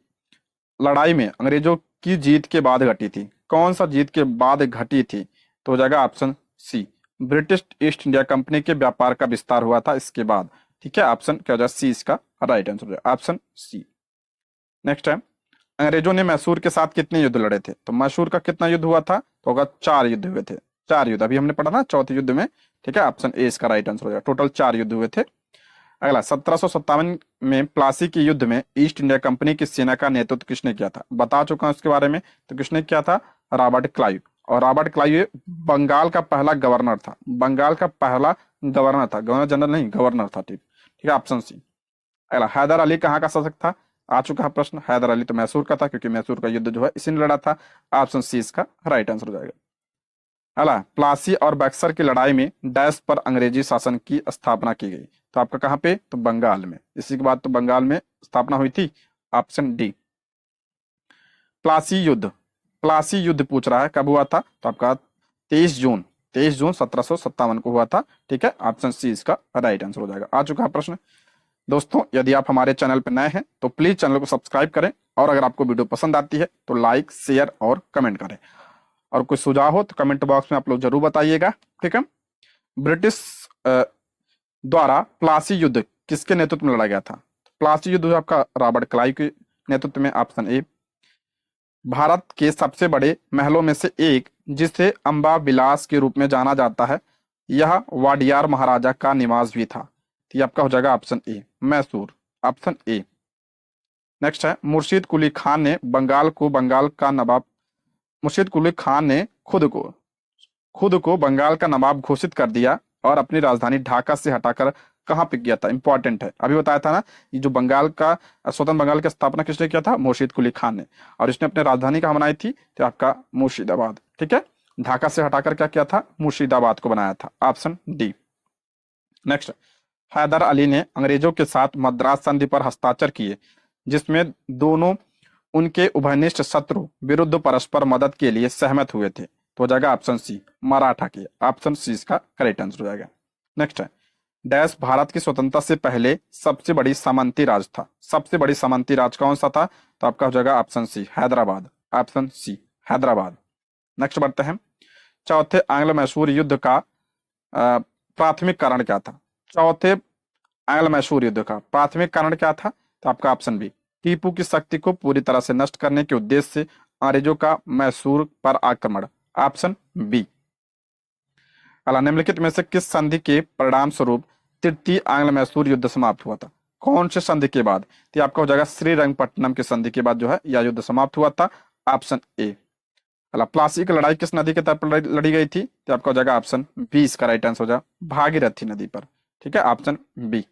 लड़ाई में अंग्रेजों की जीत के बाद घटी थी? कौन सा जीत के बाद घटी थी? तो हो जाएगा option C, British East India Company के व्यापार का विस्तार हुआ था इसके बाद। ठीक है, ऑप्शन क्या हो जाएगा सी इसका राइट आंसर हो जाएगा, ऑप्शन सी। नेक्स्ट है, अंग्रेजों ने मैसूर के साथ कितने युद्ध लड़े थे? तो मैसूर का कितना युद्ध हुआ था? तो होगा 4 युद्ध हुए थे, 4 युद्ध, अभी हमने पढ़ा ना चौथे युद्ध में। ठीक है, ऑप्शन ए इसका राइट आंसर हो जाएगा, टोटल 4 युद्ध हुए थे। अगला, 1757 में प्लासी के युद्ध में ईस्ट इंडिया कंपनी की सेना का नेतृत्व किसने किया था? बता चुका हूं इसके बारे में। तो किसने किया था? Robert Clive. और रॉबर्ट क्लाइव बंगाल का पहला गवर्नर था, बंगाल का पहला गवर्नर था, गवर्नर जनरल नहीं, गवर्नर था। ठीक है, ऑप्शन सी। अगला, हैदर अली कहाँ का शासक था? आ चुका है प्रश्न, हैदर अली तो मैसूर का था, क्योंकि मैसूर का युद्ध जो है इसी ने लड़ा था, ऑप्शन सी इसका राइट आंसर हो जाएगा। अला, प्लासी और बक्सर की लड़ाई में डैश पर अंग्रेजी शासन की स्थापना की गई? तो आपका कहाँ पे? तो बंगाल में, इसी के बाद तो बंगाल में स्थापना हुई थी, ऑप्शन डी। प्लासी युद्ध, प्लासी युद्ध पूछ रहा है कब हुआ था? तो आपका 23 जून 1757 को हुआ था। ठीक है, ऑप्शन सी इसका राइट आंसर हो जाएगा। आ चुका है प्रश्न। दोस्तों, यदि आप हमारे चैनल पर नए हैं तो प्लीज चैनल को सब्सक्राइब करें, और अगर आपको वीडियो पसंद आती है तो लाइक, शेयर और कमेंट करें, और कोई सुझाव हो तो कमेंट बॉक्स में आप लोग जरूर बताइएगा। ठीक है, ब्रिटिश द्वारा प्लासी युद्ध किसके नेतृत्व में लड़ा गया था? प्लासी युद्ध आपका रॉबर्ट क्लाइव के नेतृत्व में, ऑप्शन ए। भारत के सबसे बड़े महलों में से एक, जिसे अंबा विलास के रूप में जाना जाता है, यह वाडियार महाराजा का निवास भी था। तो ये आपका हो जाएगा option A, Mysore, option A. Next है, मुर्शीद कुली खान ने खुद को बंगाल का नवाब घोषित कर दिया और अपनी राजधानी ढाका से हटाकर कहाँ पे किया था? इंपॉर्टेंट है, अभी बताया था ना, ये जो बंगाल का स्वतंत्र बंगाल की स्थापना किसने किया था? मुर्शीद कुली खान ने, और इसने अपनी राजधानी कहाँ बनाई थी? तो आपका मुर्शिदाबाद। ठीक है, ढाका से हटाकर क्या किया था? मुर्शिदाबाद को बनाया था, option D. Next, Hyder Ali ने अंग्रेजों के साथ मद्रास संधि पर हस्ताक्षर किए, जिसमें दोनों उनके उभयनिष्ठ शत्रु विरुद्ध परस्पर मदद के लिए सहमत हुए थे? तो हो जाएगा ऑप्शन सी, मराठा के। ऑप्शन सी इसका करेक्ट आंसर हो जाएगा। नेक्स्ट है, डैश भारत की स्वतंत्रता से पहले सबसे बड़ी सामंती राज था। सबसे बड़ी सामंती राज कौन सा था? तो आपका हो जाएगा option C, Hyderabad. Option C, Hyderabad. Next बढ़ते हैं, चौथे आंग्ल मैसूर युद्ध का प्राथमिक कारण क्या था? चौथे आंग्ल मैसूर युद्ध का प्राथमिक कारण क्या था? तो आपका ऑप्शन बी, टीपू की शक्ति को पूरी तरह से नष्ट करने के उद्देश्य से अंग्रेजों का मैसूर पर आक्रमण। Option B. अला निम्नलिखित में से किस संधि के परिणाम स्वरूप तृतीय आंग्ल मैसूर युद्ध समाप्त हुआ था? कौन से संधि के बाद? तो आपका हो जाएगा श्रीरंगपट्टनम के संधि के बाद जो है यह युद्ध समाप्त हुआ था। ऑप्शन ए। अला प्लासी की लड़ाई किस नदी के तट पर लड़ी गई थी? तो आपका हो जाएगा ऑप्शन बी इसका राइट आंसर हो जाएगा, भागीरथी नदी पर। ठीक है, ऑप्शन बी।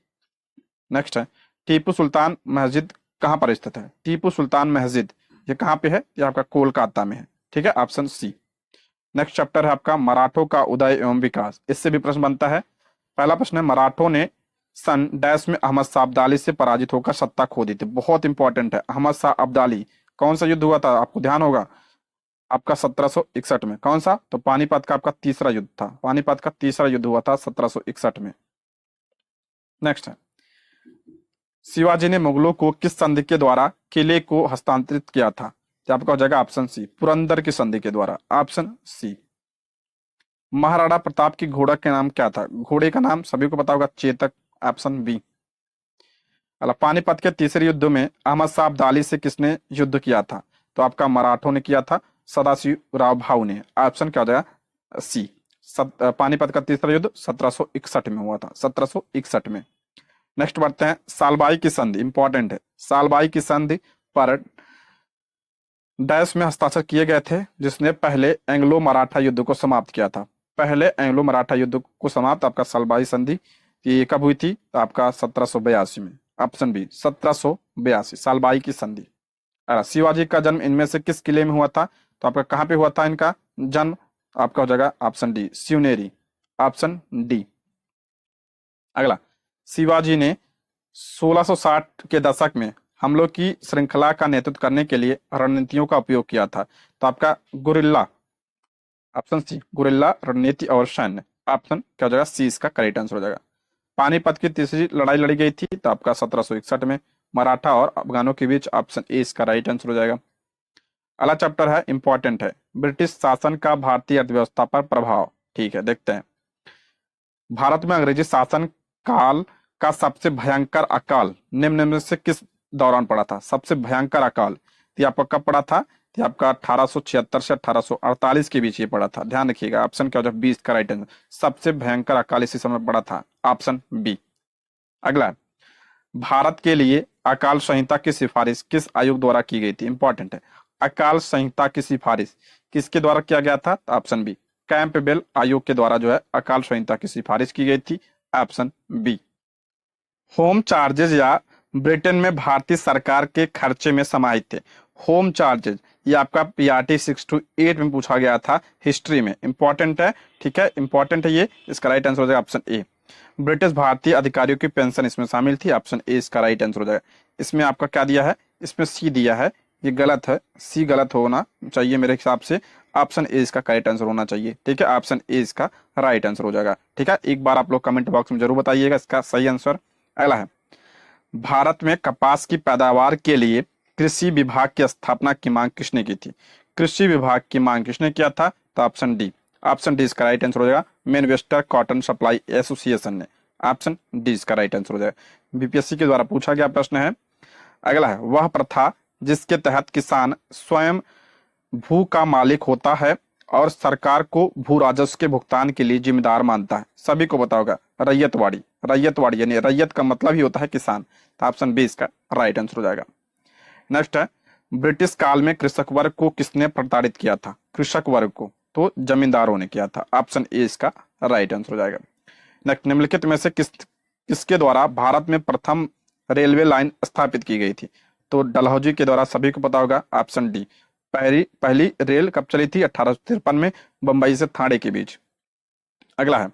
नेक्स्ट है, टीपू सुल्तान मस्जिद कहाँ पर स्थित है? टीपू सुल्तान मस्जिद ये कहाँ पे है? ये आपका कोलकाता में है। ठीक है, ऑप्शन सी। नेक्स्ट चैप्टर है आपका मराठों का उदय एवं विकास। इससे भी प्रश्न बनता है। पहला प्रश्न है, मराठों ने सन डैश में अहमद शाह अब्दाली से पराजित होकर सत्ता खो दी थी। बहुत इंपॉर्टेंट है, अहमद शाह अब्दाली। कौन सा युद्ध हुआ था? आपको ध्यान होगा आपका 1761 में। कौन सा? तो पानीपत का आपका तीसरा युद्ध था। पानीपत का तीसरा युद्ध हुआ था 1761 में। नेक्स्ट है, शिवाजी ने मुगलों को किस संधि के द्वारा किले को हस्तांतरित किया था? तो आपका हो जाएगा ऑप्शन सी, पुरंदर की संधि के द्वारा। Option C. महाराणा प्रताप की घोड़ा का नाम क्या था? घोड़े का नाम सभी को पता होगा, चेतक। Option B. पानीपत के तीसरे युद्ध में अहमद शाह अब्दाली से किसने युद्ध किया था? तो आपका मराठों ने किया था, सदाशिव राव भाऊ ने। ऑप्शन क्या हो जाएगा? सी। पानीपत का तीसरा युद्ध 1761 में हुआ था, 1761 में। नेक्स्ट बढ़ते हैं, सालबाई की संधि इंपॉर्टेंट है। सालबाई की संधि पर डैश में हस्ताक्षर किए गए थे जिसने पहले एंग्लो मराठा युद्ध को समाप्त किया था। पहले एंग्लो मराठा युद्ध को समाप्त आपका सालबाई संधि ये कब हुई थी? तो आपका 1782 में। ऑप्शन बी, 1782 सालबाई की संधि। शिवाजी का जन्म इनमें से किस किले में हुआ था? तो आपका कहाँ पे हुआ था इनका जन्म? आपका हो जाएगा option D, Shivneri. Option D. अगला, शिवाजी ने 1660 के दशक में हमलों की श्रृंखला का नेतृत्व करने के लिए रणनीतियों का उपयोग किया था। तो आपका गुरिल्ला, ऑप्शन सी, गुरिल्ला रणनीति और सैन्य। ऑप्शन क्या हो जाएगा? सी इसका करेक्ट आंसर हो जाएगा। पानीपत की तीसरी लड़ाई लड़ी गई थी तो आपका 1761 में मराठा और अफगानों के बीच। ऑप्शन ए इसका राइट आंसर हो जाएगा। अगला चैप्टर है इंपॉर्टेंट है, ब्रिटिश शासन का भारतीय अर्थव्यवस्था पर प्रभाव। ठीक है, देखते हैं। भारत में अंग्रेजी शासन काल का सबसे भयंकर अकाल निम्न में से किस दौरान पड़ा था? सबसे भयंकर अकाल ये आपका कब पड़ा था? ये आपका 1876 से 1848 के बीच ये पड़ा था। ध्यान रखिएगा, ऑप्शन क्या हो जाए? 20 का राइट आंसर। सबसे भयंकर अकाल इसी समय पड़ा था। Option B. अगला, भारत के लिए अकाल संहिता की सिफारिश किस आयोग द्वारा की गई थी? इंपॉर्टेंट है, अकाल संहिता की सिफारिश किसके द्वारा किया गया था? ऑप्शन बी, कैंपबेल आयोग के द्वारा जो है अकाल संहिता की सिफारिश की गई थी। Option B. होम चार्जेज या ब्रिटेन में भारतीय सरकार के खर्चे में समाहित थे। होम चार्जेज ये आपका पीआरटी 628 में पूछा गया था हिस्ट्री में। इंपॉर्टेंट है, ठीक है, इंपॉर्टेंट है ये। इसका राइट आंसर हो जाएगा ऑप्शन ए। ब्रिटिश भारतीय अधिकारियों की पेंशन इसमें शामिल थी। ऑप्शन ए इसका राइट आंसर हो जाएगा। इसमें आपका क्या दिया है? इसमें सी दिया है, ये गलत है। सी गलत होना चाहिए मेरे हिसाब से। ऑप्शन ए इसका करेक्ट आंसर होना चाहिए। ठीक है, ऑप्शन ए इसका राइट आंसर हो जाएगा। ठीक है, एक बार आप लोग कमेंट बॉक्स में जरूर बताइएगा इसका सही आंसर। अगला है, भारत में कपास की पैदावार के लिए कृषि विभाग की स्थापना की मांग किसने की थी? कृषि विभाग की मांग किसने किया था? तो ऑप्शन डी। ऑप्शन डी इसका राइट आंसर हो जाएगा, मैनवेस्टर कॉटन सप्लाई एसोसिएशन ने। ऑप्शन डी इसका राइट आंसर हो जाएगा। बीपीएससी के द्वारा पूछा गया प्रश्न है। अगला है, वह प्रथा जिसके तहत किसान स्वयं भू का मालिक होता है और सरकार को भू राजस्व के भुगतान के लिए जिम्मेदार मानता है। सभी को पता होगा, रैयतवाड़ी। रैयतवाड़ी यानी रैयत का मतलब ही होता है किसान। तो ऑप्शन बी इसका राइट आंसर हो जाएगा। नेक्स्ट है, ब्रिटिश काल में कृषक वर्ग को किसने प्रताड़ित किया था? कृषक वर्ग को तो जमींदारों ने किया था। ऑप्शन ए इसका राइट आंसर हो जाएगा। नेक्स्ट, निम्नलिखित में से किसके द्वारा भारत में प्रथम रेलवे लाइन स्थापित की गई थी? तो डलहौजी के द्वारा। सभी को पता होगा, ऑप्शन डी। पहली रेल कब चली थी? 1853 में, बंबई से थाने के बीच। अगला है,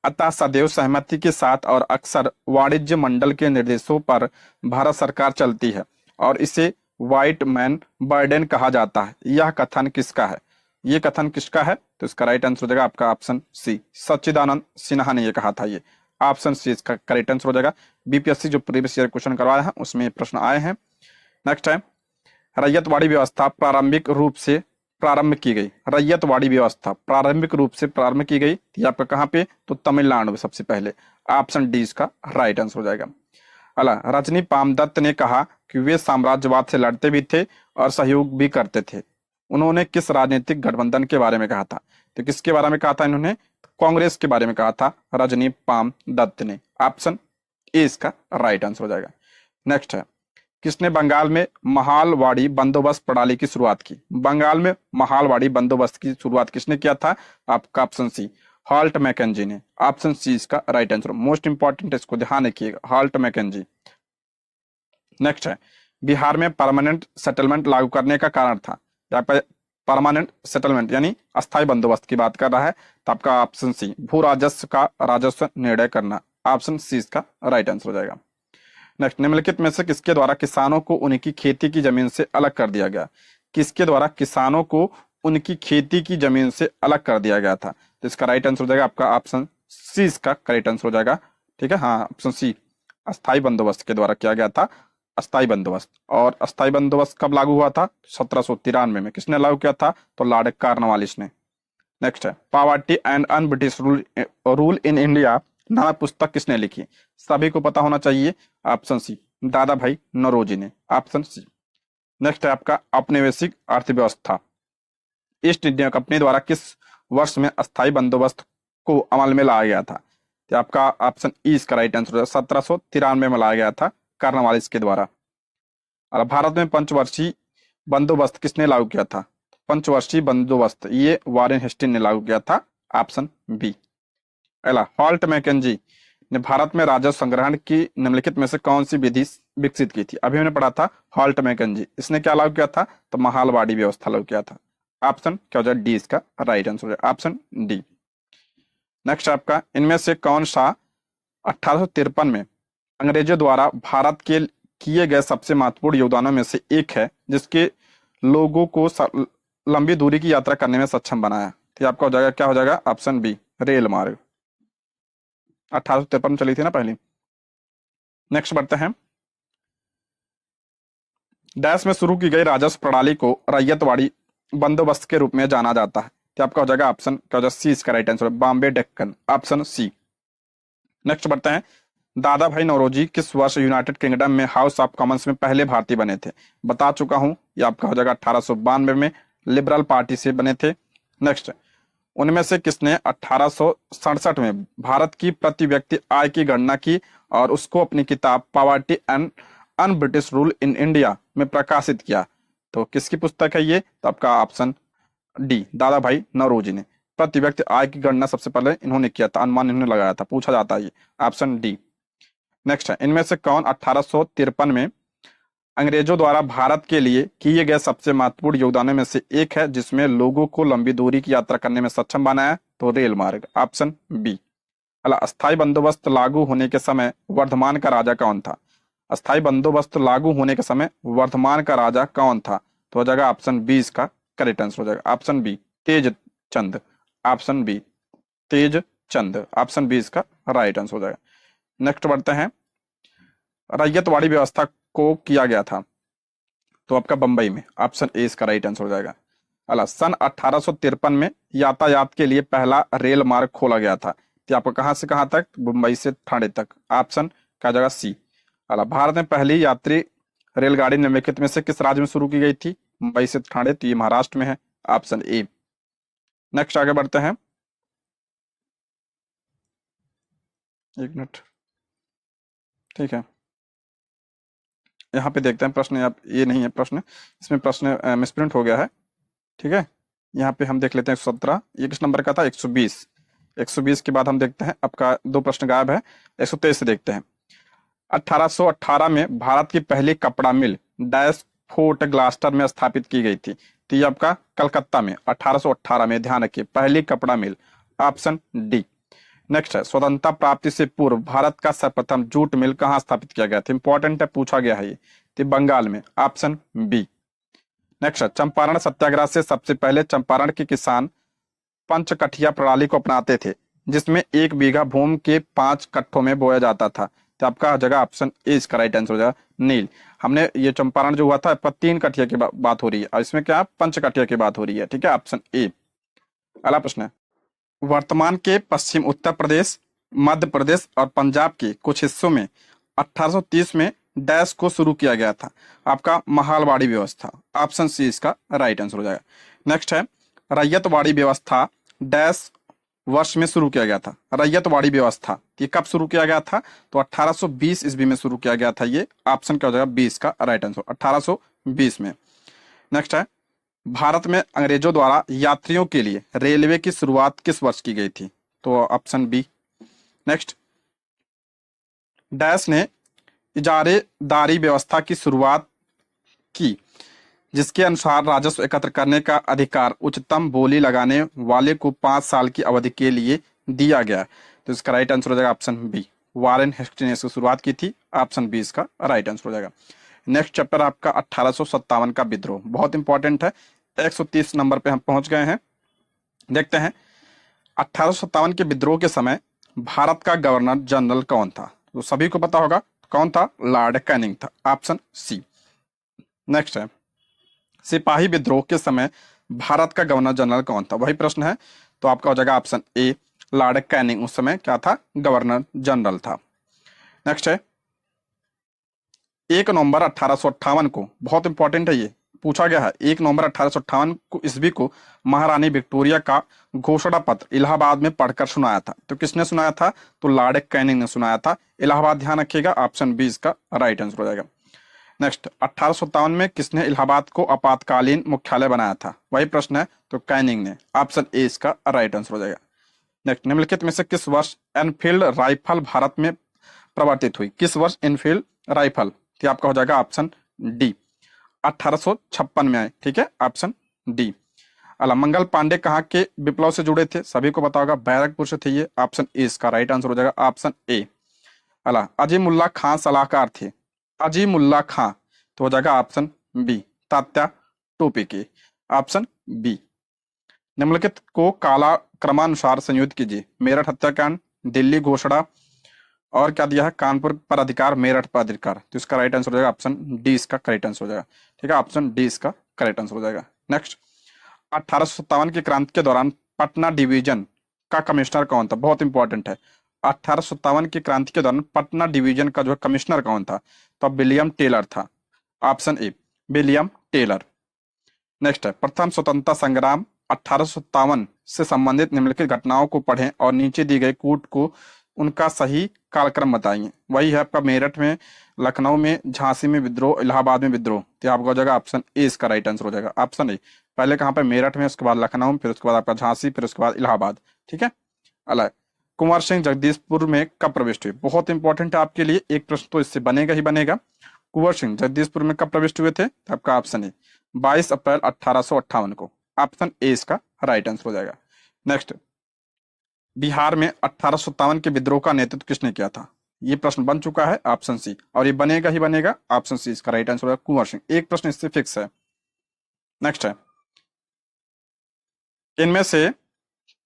अतः सदैव सहमति के साथ और अक्सर वाणिज्य मंडल के निर्देशों पर भारत सरकार चलती है और इसे व्हाइट मैन बर्डन कहा जाता है, यह कथन किसका है? ये कथन किसका है? तो इसका राइट आंसर हो जाएगा आपका ऑप्शन सी, सच्चिदानंद सिन्हा ने ये कहा था। ये ऑप्शन सी इसका करेक्ट आंसर हो जाएगा। बीपीएससी जो प्रीवियस ईयर क्वेश्चन करवाया है उसमें प्रश्न आए हैं। नेक्स्ट है, रैयतवाड़ी व्यवस्था प्रारंभिक रूप से प्रारंभ की गई। रैयतवाड़ी व्यवस्था प्रारंभिक रूप से प्रारंभ की गई थी आपका कहाँ पे? तो तमिलनाडु में सबसे पहले। ऑप्शन डी इसका राइट आंसर हो जाएगा। अला रजनी पामदत्त ने कहा कि वे साम्राज्यवाद से लड़ते भी थे और सहयोग भी करते थे। उन्होंने किस राजनीतिक गठबंधन के बारे में कहा था? तो किसके बारे में कहा था इन्होंने? कांग्रेस के बारे में कहा था रजनी पामदत्त ने। ऑप्शन ए इसका राइट आंसर हो जाएगा। नेक्स्ट है, किसने बंगाल में महालवाड़ी बंदोबस्त प्रणाली की शुरुआत की? बंगाल में महालवाड़ी बंदोबस्त की शुरुआत किसने किया था? आपका ऑप्शन सी, हॉल्ट मैकेंजी ने। ऑप्शन सी इसका राइट आंसर। मोस्ट इंपॉर्टेंट, इसको ध्यान रखिएगा, हॉल्ट मैकेंजी। नेक्स्ट है, बिहार में परमानेंट सेटलमेंट लागू करने का कारण था। यहाँ पे परमानेंट सेटलमेंट यानी अस्थायी बंदोबस्त की बात कर रहा है, तो आपका ऑप्शन सी, भू राजस्व का राजस्व निर्णय करना। ऑप्शन सी इसका राइट आंसर हो जाएगा। नेक्स्ट, निम्नलिखित में से किसके द्वारा किसानों को उनकी खेती की जमीन से अलग कर दिया गया? किसके द्वारा किसानों को उनकी खेती की जमीन से अलग कर दिया गया था? तो इसका राइट आंसर हो जाएगा आपका ऑप्शन सी इसका करेक्ट आंसर हो जाएगा। ठीक है, हाँ ऑप्शन सी, अस्थायी बंदोबस्त के द्वारा किया गया था, अस्थायी बंदोबस्त। और अस्थायी बंदोबस्त कब लागू हुआ था? 1793 में। किसने लागू किया था? तो लॉर्ड कॉर्नवालिस ने। नेक्स्ट है, poverty and un British rule in India नामक पुस्तक किसने लिखी? सभी को पता होना चाहिए। ऑप्शन सी, दादा भाई नौरोजी ने। Option C. नेक्स्ट है आपका औपनिवेशिक अर्थव्यवस्था ईस्ट इंडिया कंपनी द्वारा किस वर्ष में अस्थायी बंदोबस्त को अमल में लाया गया था? तो आपका ऑप्शन ई इसका राइट आंसर है। 1793 में लाया गया था कॉर्नवालिस के द्वारा। और भारत में पंचवर्षीय बंदोबस्त किसने लागू किया था? पंचवर्षीय बंदोबस्त ये वारेन हेस्टिंग ने लागू किया था। Option B. अगला, हॉल्ट मैकेंजी ने भारत में राजस्व संग्रहण की निम्नलिखित में से कौन सी विधि विकसित की थी? अभी हमने पढ़ा था हॉल्ट मैकेंजी, इसने क्या लागू किया था? तो महालवाड़ी व्यवस्था लागू किया था। ऑप्शन क्या हो जाए? डी इसका राइट आंसर हो जाए, ऑप्शन डी। नेक्स्ट आपका, इनमें से कौन सा 1853 में अंग्रेजों द्वारा भारत के किए गए सबसे महत्वपूर्ण योगदानों में से एक है जिसके लोगों को लंबी दूरी की यात्रा करने में सक्षम बनाया? तो आपका हो जाएगा, क्या हो जाएगा? ऑप्शन बी, रेल मार्ग। 1853 में चली थी ना पहली। नेक्स्ट बढ़ते हैं, डैश में शुरू की गई राजस्व प्रणाली को रैयतवाड़ी बंदोबस्त के रूप में जाना जाता है। तो आपका हो जाएगा ऑप्शन क्या हो जाएगा? सी इसका right answer, Bombay Deccan. Option C. Next बढ़ते हैं, दादा भाई नौरोजी किस वर्ष यूनाइटेड किंगडम में हाउस ऑफ कॉमन्स में पहले भारतीय बने थे? बता चुका हूं, ये आपका हो जाएगा 1892 में, लिबरल पार्टी से बने थे। नेक्स्ट, उनमें से किसने 1867 में भारत की प्रति व्यक्ति आय की गणना की और उसको अपनी किताब poverty and un British rule in India में प्रकाशित किया? तो किसकी पुस्तक है ये? तो आपका ऑप्शन डी, दादा भाई नौरोजी ने। प्रति व्यक्ति आय की गणना सबसे पहले इन्होंने किया था, अनुमान इन्होंने लगाया था, पूछा जाता है ये। Option D. नेक्स्ट है, इनमें से कौन 1853 में अंग्रेजों द्वारा भारत के लिए किए गए सबसे महत्वपूर्ण योगदानों में से एक है जिसमें लोगों को लंबी दूरी की यात्रा करने में सक्षम बनाया? तो रेल मार्ग। Option B. अला, अस्थायी बंदोबस्त लागू होने के समय वर्धमान का राजा कौन था? अस्थायी बंदोबस्त लागू होने के समय वर्धमान का राजा कौन था? तो हो जाएगा ऑप्शन बी इसका करेक्ट आंसर हो जाएगा। ऑप्शन बी, तेज चंद। ऑप्शन बी, तेज चंद। ऑप्शन बी इसका राइट आंसर हो जाएगा। नेक्स्ट बढ़ते हैं, रैयतवाड़ी व्यवस्था को किया गया था तो आपका बंबई में। ऑप्शन ए इसका राइट आंसर हो जाएगा। अला, सन 1853 में यातायात के लिए पहला रेल मार्ग खोला गया था, तो आपको कहां से कहां तक? मुंबई से ठाणे तक। ऑप्शन क्या जाएगा? सी। अला, भारत में पहली यात्री रेलगाड़ी निम्नलिखित में से किस राज्य में शुरू की गई थी? मुंबई से ठाणे, तो ये महाराष्ट्र में है। Option A. नेक्स्ट आगे बढ़ते हैं, एक मिनट, ठीक है, यहाँ पे देखते हैं प्रश्न। आप ये नहीं है प्रश्न, इसमें प्रश्न मिसप्रिंट हो गया है। ठीक है, यहाँ पे हम देख लेते हैं 117, ये किस नंबर का था? 120। 120 के बाद हम देखते हैं आपका दो प्रश्न गायब है, 123 से देखते हैं। 1818 में भारत की पहली कपड़ा मिल डैश फोर्ट ग्लास्टर में स्थापित की गई थी, तो ये आपका कलकत्ता में 1818 में। ध्यान रखिए, पहली कपड़ा मिल। Option D. नेक्स्ट है, स्वतंत्रता प्राप्ति से पूर्व भारत का सर्वप्रथम जूट मिल कहाँ स्थापित किया गया था? इंपॉर्टेंट है, पूछा गया है ये। तो बंगाल में, ऑप्शन बी। नेक्स्ट है, चंपारण सत्याग्रह से सबसे पहले चंपारण के किसान पंचकठिया प्रणाली को अपनाते थे, जिसमें 1 बीघा भूमि के 5 कट्ठों में बोया जाता था। तो आपका हो जाएगा ऑप्शन ए इसका राइट आंसर हो जाएगा, नील। हमने ये चंपारण जो हुआ था आपका 3 कठिया की बात हो रही है, और इसमें क्या 5 कठिया की बात हो रही है। ठीक है, ऑप्शन ए। अगला प्रश्न है, वर्तमान के पश्चिम उत्तर प्रदेश, मध्य प्रदेश और पंजाब के कुछ हिस्सों में 1830 में डैश को शुरू किया गया था? आपका महलवाड़ी व्यवस्था, ऑप्शन सी इसका राइट आंसर हो जाएगा। नेक्स्ट है, रैयतवाड़ी व्यवस्था डैश वर्ष में शुरू किया गया था? रैयतवाड़ी व्यवस्था ये कब शुरू किया गया था? तो 1820 ईस्वी में शुरू किया गया था ये। ऑप्शन क्या हो जाएगा, 20 का राइट आंसर, 1820 में। नेक्स्ट है, भारत में अंग्रेजों द्वारा यात्रियों के लिए रेलवे की शुरुआत किस वर्ष की गई थी? तो ऑप्शन बी। नेक्स्ट, डैश ने इजारेदारी व्यवस्था की शुरुआत की, जिसके अनुसार राजस्व एकत्र करने का अधिकार उच्चतम बोली लगाने वाले को 5 साल की अवधि के लिए दिया गया। तो इसका राइट आंसर हो जाएगा ऑप्शन बी। वारेन हेस्टिंग्स ने इसकी शुरुआत की थी, ऑप्शन बी इसका राइट आंसर हो जाएगा। नेक्स्ट चैप्टर आपका 1857 का विद्रोह, बहुत इंपॉर्टेंट है। 130 नंबर पे हम पहुंच गए हैं। देखते हैं, 1857 के विद्रोह के समय भारत का गवर्नर जनरल कौन था? तो सभी को पता होगा कौन था, लॉर्ड कैनिंग था, ऑप्शन सी। नेक्स्ट है, सिपाही विद्रोह के समय भारत का गवर्नर जनरल कौन था? वही प्रश्न है, तो आपका हो जाएगा ऑप्शन ए, लॉर्ड कैनिंग उस समय क्या था, गवर्नर जनरल था। नेक्स्ट है, 1 नवंबर 1858 को, बहुत इंपॉर्टेंट है ये, पूछा गया है, 1 नवंबर 1858 को ईस्वी को महारानी विक्टोरिया का घोषणा पत्र इलाहाबाद में पढ़कर सुनाया था। तो किसने सुनाया था? तो लॉर्ड कैनिंग ने सुनाया था। इलाहाबाद ध्यान रखिएगा, ऑप्शन बी इसका राइट आंसर हो जाएगा। नेक्स्ट, 1857 में किसने इलाहाबाद को आपातकालीन मुख्यालय बनाया था? वही प्रश्न है, तो कैनिंग ने, ऑप्शन ए इसका राइट आंसर हो जाएगा। नेक्स्ट, निम्नलिखित में से किस वर्ष एनफील्ड राइफल भारत में प्रवर्तित हुई? किस वर्ष एनफील्ड राइफल? तो आपका हो जाएगा ऑप्शन डी, 1856 में आए। ठीक है, ऑप्शन डी। अला मंगल पांडे कहाँ के विप्लव से जुड़े थे? सभी को पता होगा, बैरकपुर से थे ये, ऑप्शन ए इसका राइट आंसर हो जाएगा, ऑप्शन ए। अला अजीमुल्ला खां सलाहकार थे? अजीमुल्ला खां, तो हो जाएगा ऑप्शन बी, तात्या टोपे के, ऑप्शन बी। निम्नलिखित को काला क्रमानुसार संयुक्त कीजिए। मेरठ हत्याकांड, दिल्ली घोषणा, और क्या दिया है, कानपुर पर अधिकार, मेरठ पर अधिकार। तो इसका राइट आंसर हो जाएगा ऑप्शन डी इसका करेक्ट आंसर हो जाएगा। ठीक है, ऑप्शन डी इसका करेक्ट आंसर हो जाएगा। नेक्स्ट, 1857 की क्रांति के दौरान पटना डिवीजन का कमिश्नर कौन था? बहुत इंपॉर्टेंट है। 1857 की क्रांति के दौरान पटना डिवीजन का जो कमिश्नर कौन था? तो विलियम टेलर था, option A, William Taylor. Next है, प्रथम स्वतंत्रता संग्राम 1857 से संबंधित निम्नलिखित घटनाओं को पढ़ें और नीचे दी गई कूट को उनका सही कालक्रम बताइए। वही है आपका मेरठ में, लखनऊ में, झांसी में विद्रोह, इलाहाबाद में विद्रोह। तो आपका हो जाएगा ऑप्शन ए इसका राइट आंसर हो जाएगा, ऑप्शन ए। पहले कहाँ पे, मेरठ में, उसके बाद लखनऊ में, फिर उसके बाद आपका झांसी, फिर उसके बाद इलाहाबाद। ठीक है, अलग। कुंवर सिंह जगदीशपुर में कब प्रविष्ट हुए? बहुत इंपॉर्टेंट है आपके लिए, एक प्रश्न तो इससे बनेगा ही बनेगा। कुंवर सिंह जगदीशपुर में कब प्रविष्ट हुए थे? तो आपका ऑप्शन ए, 22 अप्रैल 1858 को, ऑप्शन ए इसका राइट आंसर हो जाएगा। नेक्स्ट, बिहार में 1857 के विद्रोह का नेतृत्व किसने किया था? ये प्रश्न बन चुका है, ऑप्शन सी, और ये बनेगा ही बनेगा, ऑप्शन सी इसका राइट आंसर होगा, कुंवर सिंह। एक प्रश्न इससे फिक्स है। नेक्स्ट है, इनमें से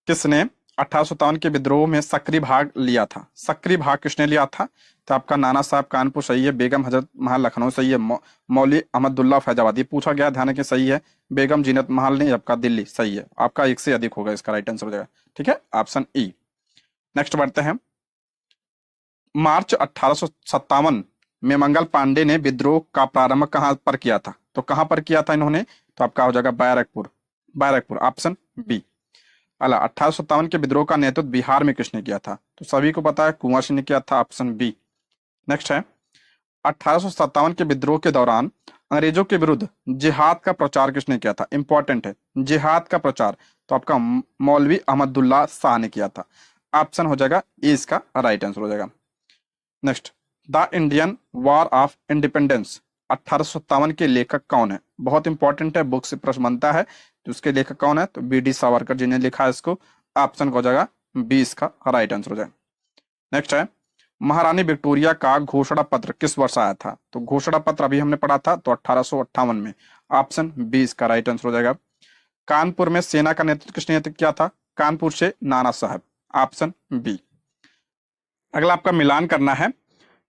किसने 1857 के विद्रोह में सक्रिय भाग लिया था? सक्रिय भाग किसने लिया था? तो आपका नाना साहब कानपुर सही है, बेगम हजरत महल लखनऊ सही है, मौली अहमदुल्ला फैजाबादी पूछा गया, ध्यान रखें सही है, बेगम जीनत महल ने आपका दिल्ली सही है। आपका एक से अधिक होगा, इसका राइट आंसर हो जाएगा। ठीक है, ऑप्शन ई। नेक्स्ट बढ़ते हैं, मार्च 1857 में मंगल पांडे ने विद्रोह का प्रारंभ कहां पर किया था? तो कहां पर किया था इन्होंने? तो आपका हो जाएगा बैरकपुर, बैरकपुर, ऑप्शन बी। अला 1857 के विद्रोह का नेतृत्व बिहार में किसने किया था? तो सभी को पता है, कुंवर सिंह ने किया था, ऑप्शन बी। नेक्स्ट है, 1857 के विद्रोह के दौरान अंग्रेजों के विरुद्ध जिहाद का प्रचार किसने किया था? इंपॉर्टेंट है, जिहाद का प्रचार तो आपका मौलवी अहमदुल्ला शाह ने किया था, ऑप्शन हो जाएगा ए इसका राइट आंसर हो जाएगा। Next, the Indian war of independence 1857 के लेखक कौन है? बहुत इंपॉर्टेंट है, बुक से प्रश्न बनता है, तो उसके लेखक कौन है? तो बी डी सावरकर जी ने लिखा है इसको, ऑप्शन हो जाएगा बी इसका राइट आंसर हो जाएगा। नेक्स्ट है, महारानी विक्टोरिया का घोषणा पत्र किस वर्ष आया था? तो घोषणा पत्र अभी हमने पढ़ा था, तो 1858 में। ऑप्शन बी इसका राइट आंसर हो जाएगा। कानपुर में सेना का नेतृत्व किसने नेतृत्व किया था? कानपुर से नाना साहब। Option B. अगला आपका मिलान करना है।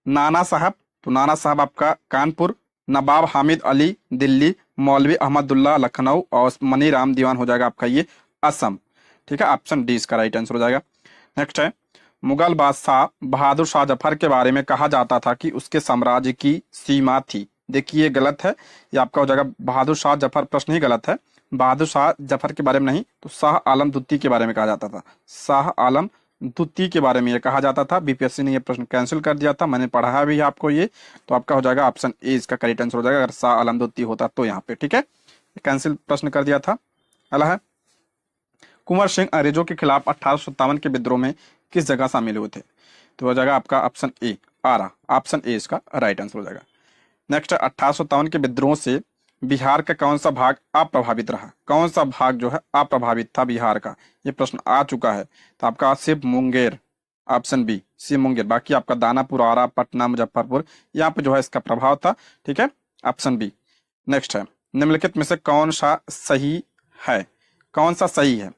नाना साहब, तो नाना साहब आपका कानपुर, नवाब हामिद अली दिल्ली, मौलवी अहमदुल्ला लखनऊ और मनी राम दीवान हो जाएगा आपका ये असम। ठीक है, ऑप्शन डी इसका राइट आंसर हो जाएगा। नेक्स्ट है, मुगल बादशाह बहादुर शाह जफर के बारे में कहा जाता था कि उसके साम्राज्य की सीमा थी। देखिए ये गलत है, ये आपका हो जाएगा बहादुर शाह जफर, प्रश्न ही गलत है। बहादुर शाह जफर के बारे में नहीं, तो शाह आलम द्वितीय के बारे में कहा जाता था। शाह आलम द्वितीय के बारे में ये कहा जाता था। बीपीएससी ने ये प्रश्न कैंसिल कर दिया था, मैंने पढ़ा भी है आपको ये। तो आपका हो जाएगा ऑप्शन ए इसका करेक्ट आंसर हो जाएगा, अगर शाह आलम द्वितीय होता तो यहाँ पे। ठीक है, कैंसिल प्रश्न कर दिया था। अगला है, कुंवर सिंह अंग्रेजों के खिलाफ 1857 के विद्रोह में किस जगह शामिल हुए थे? तो हो जाएगा आपका option A Ara. Option A इसका राइट आंसर हो जाएगा। नेक्स्ट है, 1857 के विद्रोह से बिहार का कौन सा भाग अप्रभावित रहा? कौन सा भाग जो है अप्रभावित था बिहार का? ये प्रश्न आ चुका है। तो आपका सिर्फ Munger, option B C Munger. बाकी आपका दानापुर, आरा, पटना, मुजफ्फरपुर, यहाँ पे जो है इसका प्रभाव था। ठीक है, ऑप्शन बी। नेक्स्ट है, निम्नलिखित में से कौन सा सही है? कौन सा सही है?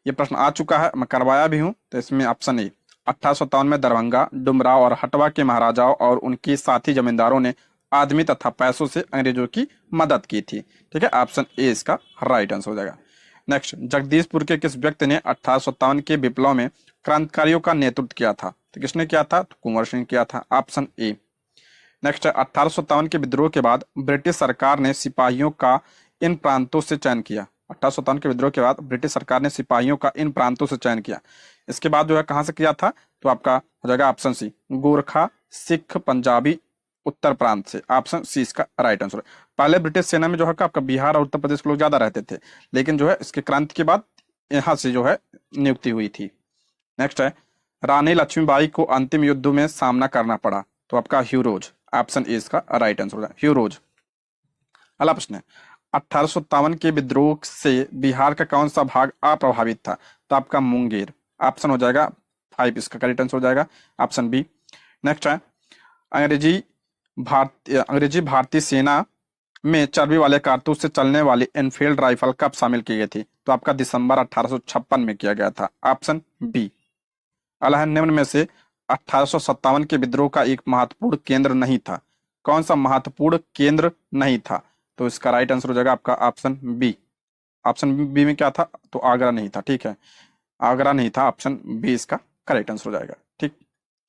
ये प्रश्न आ चुका है, मैं करवाया भी हूं। तो इसमें ऑप्शन ए, 1857 में दरभंगा, डुमराव और हटवा के महाराजाओं और उनके साथी जमींदारों ने आदमी तथा पैसों से अंग्रेजों की मदद की थी। ठीक है, ऑप्शन ए इसका राइट आंसर हो जाएगा। नेक्स्ट, जगदीशपुर के किस व्यक्ति ने 1857 के विप्लव में क्रांतिकारियों का नेतृत्व किया था? तो किसने किया था? तो कुंवर सिंह किया था। ऑप्शन ए। नेक्स्ट है, 1857 के विद्रोह के बाद ब्रिटिश सरकार ने सिपाहियों का इन प्रांतों से चयन किया। 1857 के विद्रोह के बाद ब्रिटिश सरकार ने सिपाहियों का इन प्रांतों से चयन किया। इसके बाद जो है कहां से किया था? तो आपका हो जाएगा ऑप्शन सी, गोरखा, सिख, पंजाबी, उत्तर प्रांत से। ऑप्शन सी इसका राइट आंसर है। पहले ब्रिटिश सेना में जो है आपका बिहार और उत्तर प्रदेश के लोग ज्यादा रहते थे, लेकिन जो है इसके क्रांति के बाद यहाँ से जो है नियुक्ति हुई थी। नेक्स्ट है, रानी लक्ष्मीबाई को अंतिम युद्ध में सामना करना पड़ा। तो आपका ह्यूरोज। ऑप्शन ए इसका राइट आंसर होगा, ह्यूरोज। अगला प्रश्न है, 1857 के विद्रोह से बिहार का कौन सा भाग अप्रभावित था? तो आपका मुंगेर। ऑप्शन हो जाएगा 5 इसका करेक्ट आंसर हो जाएगा, ऑप्शन बी। नेक्स्ट है, अंग्रेजी भारतीय सेना में चर्बी वाले कारतूस से चलने वाली एनफील्ड राइफल कब शामिल की गई थी? तो आपका दिसंबर 1856 में किया गया था। Option B. अगला है, निम्न में से 1857 के विद्रोह का एक महत्वपूर्ण केंद्र नहीं था। कौन सा महत्वपूर्ण केंद्र नहीं था? तो इसका राइट आंसर हो जाएगा आपका ऑप्शन बी। ऑप्शन बी में क्या था? तो आगरा नहीं था। ठीक है, आगरा नहीं था, ऑप्शन बी इसका करेक्ट आंसर हो जाएगा। ठीक,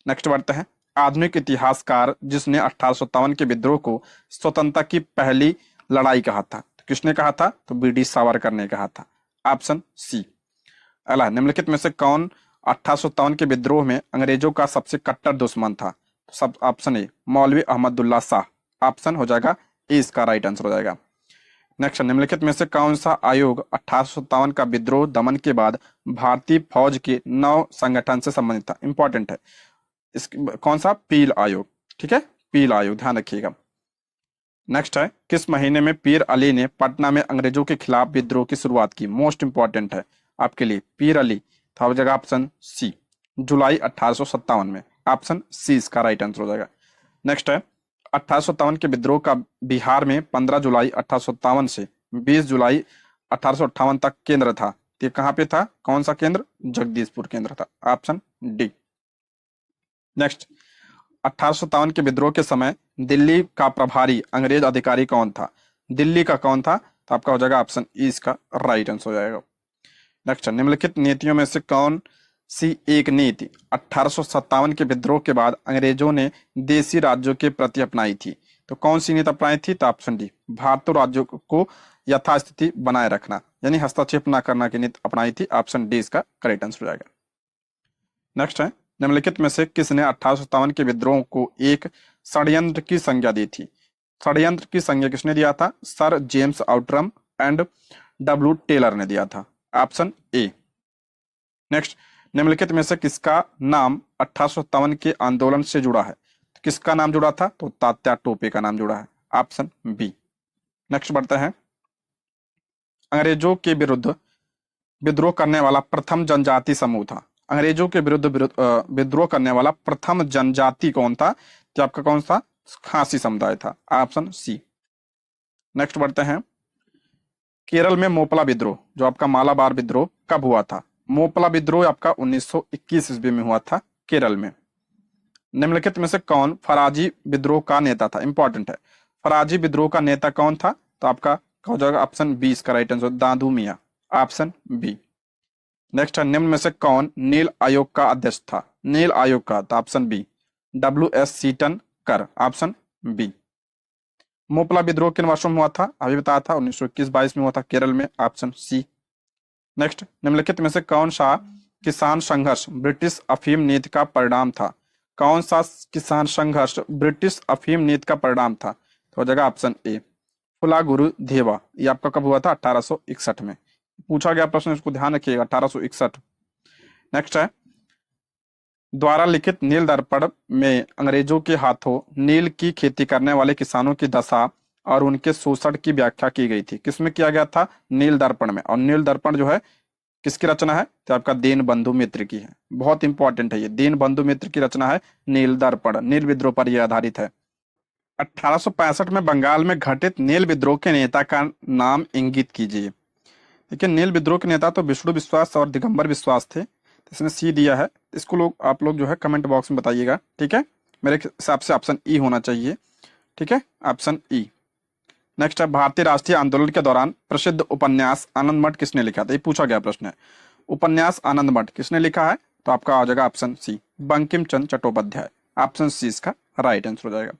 नेक्स्ट बढ़ते हैं। आधुनिक इतिहासकार जिसने 1857 के विद्रोह को स्वतंत्रता की पहली लड़ाई कहा था, तो किसने कहा था? तो बी.डी. सावरकर ने कहा था। Option C. अगला, निम्नलिखित में से कौन 1857 के विद्रोह में अंग्रेजों का सबसे कट्टर दुश्मन था? तो सब ऑप्शन ए, मौलवी अहमदुल्ला शाह। ऑप्शन हो जाएगा ए इसका राइट आंसर हो जाएगा। नेक्स्ट, निम्नलिखित में से कौन सा आयोग 1857 का विद्रोह दमन के बाद भारतीय फौज के 9 संगठन से संबंधित था? इंपॉर्टेंट है इस, कौन सा? पील आयोग। ठीक है, पील आयोग, ध्यान रखिएगा। नेक्स्ट है, किस महीने में पीर अली ने पटना में अंग्रेजों के खिलाफ विद्रोह की शुरुआत की? मोस्ट इंपॉर्टेंट है आपके लिए, पीर अली था हो जाएगा ऑप्शन सी, जुलाई 1857 में। ऑप्शन सी इसका राइट आंसर हो जाएगा। नेक्स्ट है, 1857 के विद्रोह का बिहार में 15 जुलाई 1857 से 20 जुलाई 1858 तक केंद्र था। ये कहाँ पे था? कौन सा केंद्र? जगदीशपुर केंद्र था। Option D. नेक्स्ट, 1857 के विद्रोह के समय दिल्ली का प्रभारी अंग्रेज अधिकारी कौन था? दिल्ली का कौन था? तो आपका हो जाएगा ऑप्शन ई इसका राइट आंसर हो जाएगा। नेक्स्ट, निम्नलिखित नीतियों में से कौन सी एक नीति 1857 के विद्रोह के बाद अंग्रेजों ने देशी राज्यों के प्रति अपनाई थी? तो कौन सी नीति अपनाई थी? तो ऑप्शन डी, भारतीय राज्यों को यथास्थिति बनाए रखना, यानी हस्तक्षेप न करना की नीति अपनाई थी। ऑप्शन डी इसका करेक्ट आंसर हो जाएगा। नेक्स्ट है, निम्नलिखित में से किसने 1857 के विद्रोह को एक षड्यंत्र की संज्ञा दी थी? षड्यंत्र की संज्ञा किसने दिया था? Sir James Outram and W Taylor ने दिया था। ऑप्शन ए। नेक्स्ट, निम्नलिखित में से किसका नाम 1857 के आंदोलन से जुड़ा है? तो किसका नाम जुड़ा था? तो तात्या टोपे का नाम जुड़ा है। Option B. नेक्स्ट बढ़ते हैं, अंग्रेजों के विरुद्ध विद्रोह करने वाला प्रथम जनजाति समूह था। अंग्रेजों के विद्रोह करने वाला प्रथम जनजाति कौन था? तो आपका कौन सा? खासी समुदाय था, ऑप्शन सी। नेक्स्ट बढ़ते हैं। केरल में मोपला विद्रोह, जो आपका मालाबार विद्रोह, कब हुआ था? मोपला विद्रोह आपका 1921 ईस्वी में हुआ था केरल में। निम्नलिखित में से कौन फराजी विद्रोह का नेता था? इंपॉर्टेंट है। फराजी विद्रोह का नेता कौन था? तो आपका हो जाएगा ऑप्शन बी इसका राइट आंसर, दादू मियां, ऑप्शन बी। नेक्स्ट है, निम्न में से कौन नील आयोग का अध्यक्ष था? नील आयोग का, तो ऑप्शन बी, WS सीटन कर, ऑप्शन बी। मोपला विद्रोह किन वर्षों में हुआ था? अभी बताया था 1921-22 में हुआ था केरल में, ऑप्शन सी। नेक्स्ट, निम्नलिखित में से कौन सा किसान संघर्ष ब्रिटिश अफीम नीति का परिणाम था? कौन सा किसान संघर्ष ब्रिटिश अफीम नीति का परिणाम था? तो हो जाएगा ऑप्शन ए, फुला गुरु धेवा। ये आपका कब हुआ था? 1861 में पूछा गया प्रश्न, इसको ध्यान रखिएगा, 1861। नेक्स्ट है, द्वारा लिखित नील दर्पण में अंग्रेजों के हाथों नील की खेती करने वाले किसानों की दशा और उनके शोषण की व्याख्या की गई थी। किसमें किया गया था? नील दर्पण में। और नील दर्पण जो है किसकी रचना है? तो आपका दीन बंधु मित्र की है। बहुत इंपॉर्टेंट है ये, दीन बंधु मित्र की रचना है नील दर्पण। नील विद्रोह पर यह आधारित है। 1865 में बंगाल में घटित नील विद्रोह के नेता का नाम इंगित कीजिए। देखिए, नील विद्रोह के नेता तो विष्णु विश्वास और दिगंबर विश्वास थे, इसने सी दिया है। इसको आप लोग जो है कमेंट बॉक्स में बताइएगा, ठीक है। मेरे हिसाब से ऑप्शन ई होना चाहिए, ठीक है, ऑप्शन ई। नेक्स्ट है, भारतीय राष्ट्रीय आंदोलन के दौरान प्रसिद्ध उपन्यास आनंद मठ किसने लिखा था? ये पूछा गया प्रश्न है। उपन्यास आनंद मठ किसने लिखा है? तो आपका आ जाएगा ऑप्शन सी, बंकिम चंद्र चट्टोपाध्याय, ऑप्शन सी इसका राइट आंसर हो जाएगा।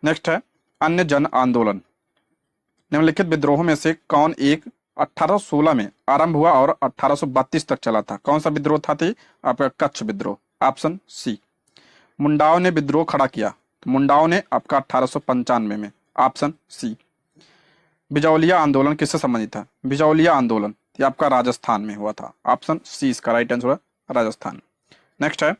नेक्स्ट है, अन्य जन आंदोलन। निम्नलिखित विद्रोहों में से कौन एक 1816 में आरंभ हुआ और 1832 तक चला था? कौन सा विद्रोह था? आपका कच्छ विद्रोह, ऑप्शन सी। मुंडाओं ने विद्रोह खड़ा किया, तो मुंडाओं ने आपका 1895 में, ऑप्शन सी। बिजौलिया आंदोलन किससे संबंधित था? बिजौलिया आंदोलन ये आपका राजस्थान में हुआ था, ऑप्शन सी इसका राइट आंसर है, राजस्थान। नेक्स्ट है,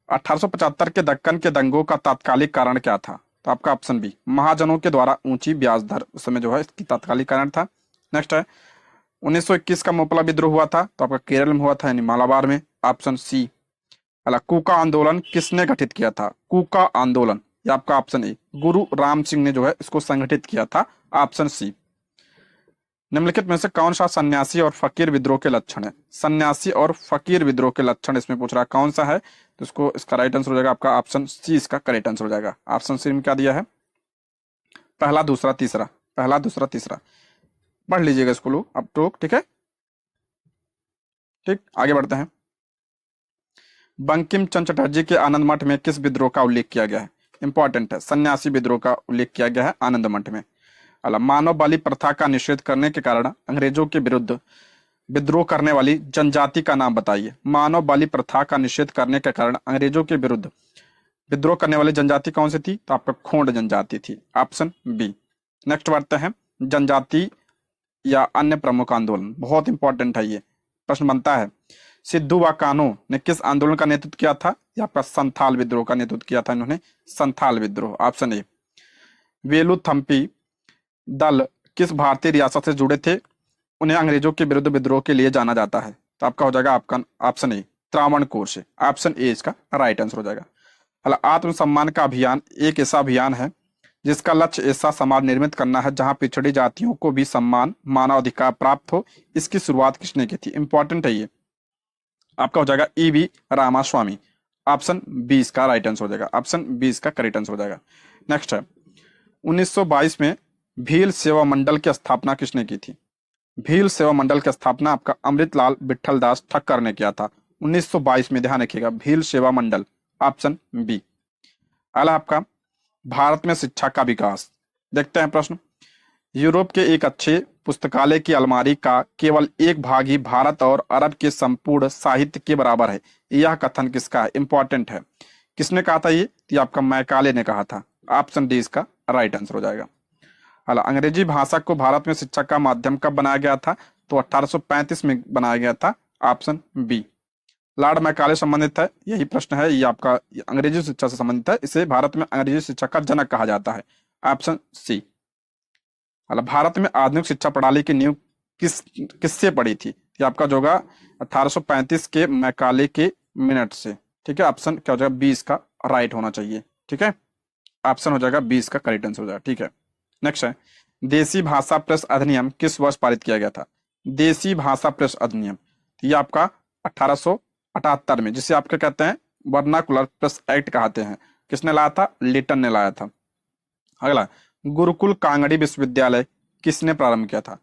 1875 के दक्कन के दंगों का तात्कालिक कारण क्या था? तो आपका ऑप्शन बी, महाजनों के द्वारा ऊंची ब्याज दर, उस समय जो है इसकी तात्कालिक कारण था। नेक्स्ट है, 1921 का मोपला विद्रोह हुआ था, तो आपका केरल में हुआ था, यानी मालाबार में, ऑप्शन सी। अला कूका आंदोलन किसने गठित किया था? कूका आंदोलन ये आपका ऑप्शन ए, गुरु राम सिंह ने जो है इसको संगठित किया था, ऑप्शन सी। निम्नलिखित में से कौन सा सन्यासी और फकीर विद्रोह के लक्षण है? सन्यासी और फकीर विद्रोह के लक्षण इसमें पूछ रहा है, कौन सा है? तो इसको इसका राइट आंसर हो जाएगा आपका ऑप्शन सी इसका करेक्ट आंसर हो जाएगा। ऑप्शन सी में क्या दिया है? पहला दूसरा तीसरा, पहला दूसरा तीसरा, पढ़ लीजिएगा इसको लोग अब तो, ठीक है। ठीक, आगे बढ़ते हैं। बंकिम चंद्र चटर्जी के आनंद मठ में किस विद्रोह का उल्लेख किया गया है? इंपॉर्टेंट है, सन्यासी विद्रोह का उल्लेख किया गया है आनंद मठ में। अला मानव बलि प्रथा का निषेध करने के कारण अंग्रेजों के विरुद्ध विद्रोह करने वाली जनजाति का नाम बताइए। मानव बलि प्रथा का निषेध करने के कारण अंग्रेजों के विरुद्ध विद्रोह करने वाली जनजाति कौन सी थी? तो आपका खोंड जनजाति थी, ऑप्शन बी। नेक्स्ट बढ़ते हैं, जनजाति या अन्य प्रमुख आंदोलन, बहुत इंपॉर्टेंट है ये, प्रश्न बनता है। सिद्धू व कान्हो ने किस आंदोलन का नेतृत्व किया था? या आपका संथाल विद्रोह का नेतृत्व किया था इन्होंने, संथाल विद्रोह, ऑप्शन ए। वेलुथम्पी दल किस भारतीय रियासत से जुड़े थे? उन्हें अंग्रेजों के विरुद्ध विद्रोह के लिए जाना जाता है, तो आपका हो जाएगा आपका ऑप्शन ए, त्रावणकोर से, ऑप्शन ए इसका राइट आंसर हो जाएगा। आत्मसम्मान का अभियान एक ऐसा अभियान है जिसका लक्ष्य ऐसा समाज निर्मित करना है जहां पिछड़ी जातियों को भी सम्मान, मानवाधिकार प्राप्त हो। इसकी शुरुआत किसने की थी? इंपॉर्टेंट है ये, आपका हो जाएगा E.V. रामास्वामी, ऑप्शन बी इसका राइट आंसर हो जाएगा, ऑप्शन बी इसका करेक्ट आंसर हो जाएगा। नेक्स्ट है, 1922 में भील सेवा मंडल की स्थापना किसने की थी? भील सेवा मंडल की स्थापना आपका अमृतलाल विठल दास ठक्कर ने किया था 1922 में, ध्यान रखिएगा, भील सेवा मंडल, ऑप्शन बी। अगला आपका भारत में शिक्षा का विकास, देखते हैं प्रश्न। यूरोप के एक अच्छे पुस्तकालय की अलमारी का केवल एक भाग ही भारत और अरब के संपूर्ण साहित्य के बराबर है, यह कथन किसका है? इंपॉर्टेंट है, किसने कहा था ये आपका मैकाले ने कहा था, ऑप्शन डी इसका राइट आंसर हो जाएगा। हालांकि अंग्रेजी भाषा को भारत में शिक्षा का माध्यम कब बनाया गया था? तो 1835 में बनाया गया था, ऑप्शन बी। लॉर्ड मैकाले संबंधित है, यही प्रश्न है, ये आपका अंग्रेजी शिक्षा से संबंधित है, इसे भारत में अंग्रेजी शिक्षा का जनक कहा जाता है, ऑप्शन सी। भारत में आधुनिक शिक्षा प्रणाली की नींव किससे पड़ी थी? ये आपका जो होगा 1835 के मैकाले के मिनट से। ठीक है, ऑप्शन क्या हो जाएगा 20 का राइट होना चाहिए। ठीक है, ऑप्शन हो जाएगा 20 का करेक्ट आंसर हो जाएगा। ठीक है, नेक्स्ट है देसी भाषा प्रेस अधिनियम किस वर्ष पारित किया गया था? देसी भाषा प्रेस अधिनियम, तो ये आपका 1878 में, जिसे आपके कहते हैं वर्नाकुलर प्रेस एक्ट कहते हैं, किसने लाया था? लिटन ने लाया था। अगला, गुरुकुल कांगड़ी विश्वविद्यालय किसने प्रारंभ किया था?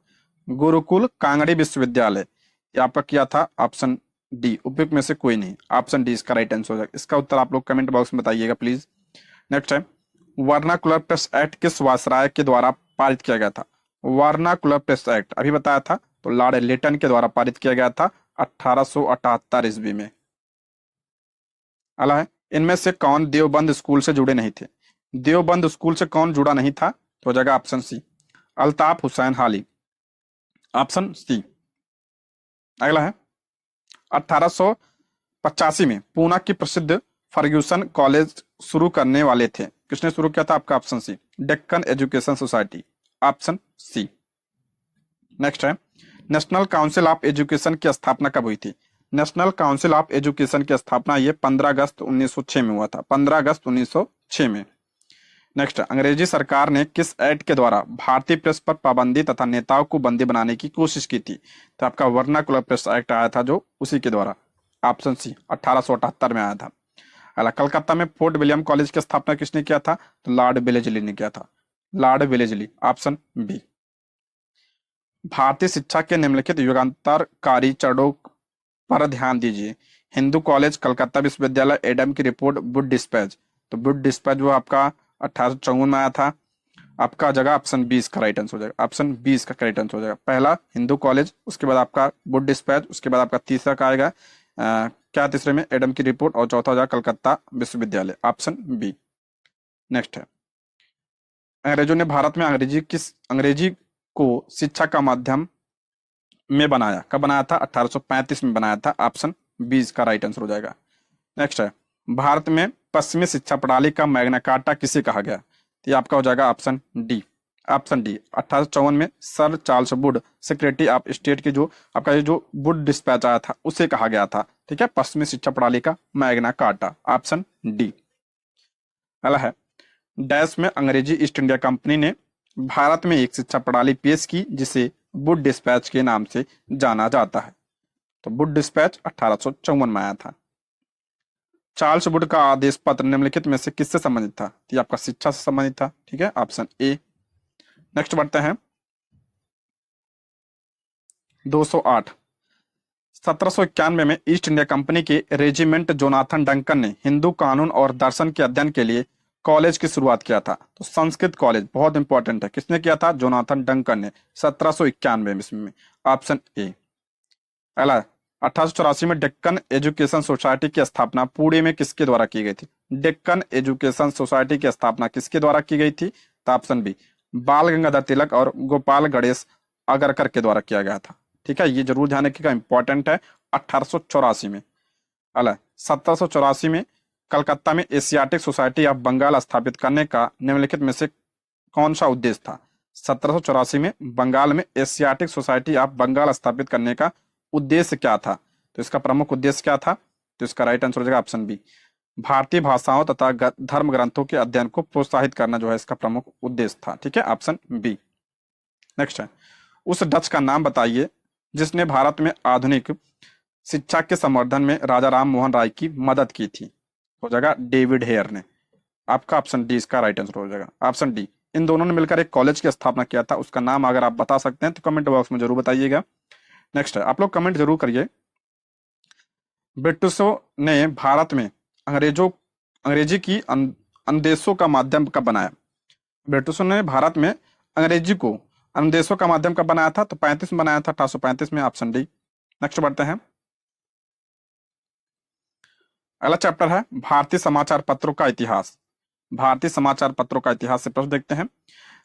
गुरुकुल कांगड़ी विश्वविद्यालय ये आपका किया था ऑप्शन डी, उपयुक्त में से कोई नहीं, ऑप्शन डी इसका राइट आंसर हो जाएगा। इसका उत्तर आप लोग कमेंट बॉक्स में बताइएगा प्लीज। नेक्स्ट है वर्नाकुलर प्रेस एक्ट किस वायसराय के द्वारा पारित किया गया था? वर्नाकुलर प्रेस एक्ट अभी बताया था, तो लॉर्ड लिटन के द्वारा पारित किया गया था 1878 ईस्वी में। अला है इनमें से कौन देवबंद स्कूल से जुड़े नहीं थे? देवबंद स्कूल से कौन जुड़ा नहीं था? तो हो जाएगा ऑप्शन सी, अल्ताफ हुसैन हाली, ऑप्शन सी। अगला है 1885 में पूना की प्रसिद्ध फर्ग्यूसन कॉलेज शुरू करने वाले थे, किसने शुरू किया था? आपका option C, Deccan Education Society, option C. Next है नेशनल काउंसिल ऑफ एजुकेशन की स्थापना कब हुई थी? नेशनल काउंसिल ऑफ एजुकेशन की स्थापना ये 15 अगस्त 1906 में हुआ था, 15 अगस्त 1906 में। नेक्स्ट, अंग्रेजी सरकार ने किस एक्ट के द्वारा भारतीय प्रेस पर पाबंदी तथा नेताओं को बंदी बनाने की कोशिश की थी? तो आपका वर्नाकुलर प्रेस एक्ट आया था जो उसी के द्वारा, ऑप्शन सी, 1878 में आया था। अगला, कलकत्ता में फोर्ट विलियम कॉलेज की स्थापना किसने किया था? तो लॉर्ड वेलेजली ने किया था, लॉर्ड वेलेजली, ऑप्शन बी। भारतीय शिक्षा के निम्नलिखित युगांतरकारी चरणों पर ध्यान दीजिए। हिंदू कॉलेज, कलकत्ता विश्वविद्यालय, एडम की रिपोर्ट, वुड डिस्पैच। तो वुड डिस्पैच वो आपका 1854 में आया था, आपका जगह ऑप्शन 20 का राइट आंसर हो जाएगा, ऑप्शन 20 का करेक्ट आंसर हो जाएगा। पहला हिंदू कॉलेज, उसके बाद आपका वुड डिस्पैच, उसके बाद आपका तीसरा का आएगा क्या तीसरे में? एडम की रिपोर्ट, और चौथा हो जाएगा कलकत्ता विश्वविद्यालय, ऑप्शन बी। नेक्स्ट है अंग्रेजों ने भारत में अंग्रेजी को शिक्षा का माध्यम में बनाया, कब बनाया था? 1835 में बनाया था, ऑप्शन 20 का राइट आंसर हो जाएगा। नेक्स्ट है भारत में पश्चिमी शिक्षा प्रणाली का मैग्ना कार्टा किसे कहा गया? तो ये आपका हो जाएगा ऑप्शन डी, ऑप्शन डी। 1854 में sir Charles Wood, secretary of state की जो आपका ये जो वुड डिस्पैच आया था उसे कहा गया था। ठीक है, पश्चिमी शिक्षा प्रणाली का मैग्ना कार्टा, ऑप्शन डी। अगला है डैश में अंग्रेजी ईस्ट इंडिया कंपनी ने भारत में एक शिक्षा प्रणाली पेश की जिसे वुड डिस्पैच के नाम से जाना जाता है। तो वुड डिस्पैच 1854 में आया था। चार्ल्स वुड का आदेश पत्र निम्नलिखित में से किससे संबंधित था? तो ये आपका शिक्षा से संबंधित था। ठीक है, ऑप्शन ए। नेक्स्ट बढ़ते हैं 208। 1791 में ईस्ट इंडिया कंपनी के रेजिमेंट जोनाथन डंकन ने हिंदू कानून और दर्शन के अध्ययन के लिए कॉलेज की शुरुआत किया था। तो संस्कृत कॉलेज बहुत इंपॉर्टेंट है, किसने किया था? जोनाथन डंकन ने 1791 में, ऑप्शन ए। अगला 1884 में डेक्कन एजुकेशन सोसाइटी की स्थापना पुणे में किसके द्वारा की गई थी? डेक्कन एजुकेशन सोसाइटी की स्थापना किसके द्वारा की गई थी? तो ऑप्शन बी, बाल गंगाधर तिलक और गोपाल गणेश अगरकर के द्वारा किया गया था। ठीक है, ये जरूर ध्यान रखिएगा, इंपॉर्टेंट है। 1884 में। अला 1784 में कलकत्ता में एशियाटिक सोसाइटी ऑफ बंगाल स्थापित करने का निम्नलिखित में से कौन सा उद्देश्य था? 1784 में बंगाल में एशियाटिक सोसाइटी ऑफ बंगाल स्थापित करने का उद्देश्य क्या था? तो इसका प्रमुख उद्देश्य क्या था? तो इसका राइट आंसर हो जाएगा ऑप्शन बी, भारतीय भाषाओं तथा धर्म ग्रंथों के अध्ययन को प्रोत्साहित करना जो है इसका प्रमुख उद्देश्य था। ठीक है, ऑप्शन बी। नेक्स्ट है उस डच का नाम बताइए जिसने भारत में आधुनिक शिक्षा के संवर्धन में राजा राम मोहन राय की मदद की थी। हो जाएगा डेविड हेयर ने, आपका ऑप्शन डी इसका राइट आंसर हो जाएगा, ऑप्शन डी। इन दोनों ने मिलकर एक कॉलेज की स्थापना किया था, उसका नाम अगर आप बता सकते हैं तो कमेंट बॉक्स में जरूर बताइएगा। नेक्स्ट है आप लोग कमेंट जरूर करिए, ब्रिटिशों ने भारत में अंग्रेजी की अनुदेशों का माध्यम कब बनाया? ब्रिटिशों ने भारत में अंग्रेजी को अनुदेशों का माध्यम कब बनाया था? तो 35 में बनाया था, 1835 में, ऑप्शन डी। नेक्स्ट बढ़ते हैं, अगला चैप्टर है भारतीय समाचार पत्रों का इतिहास। भारतीय समाचार पत्रों का इतिहास से प्रश्न देखते हैं,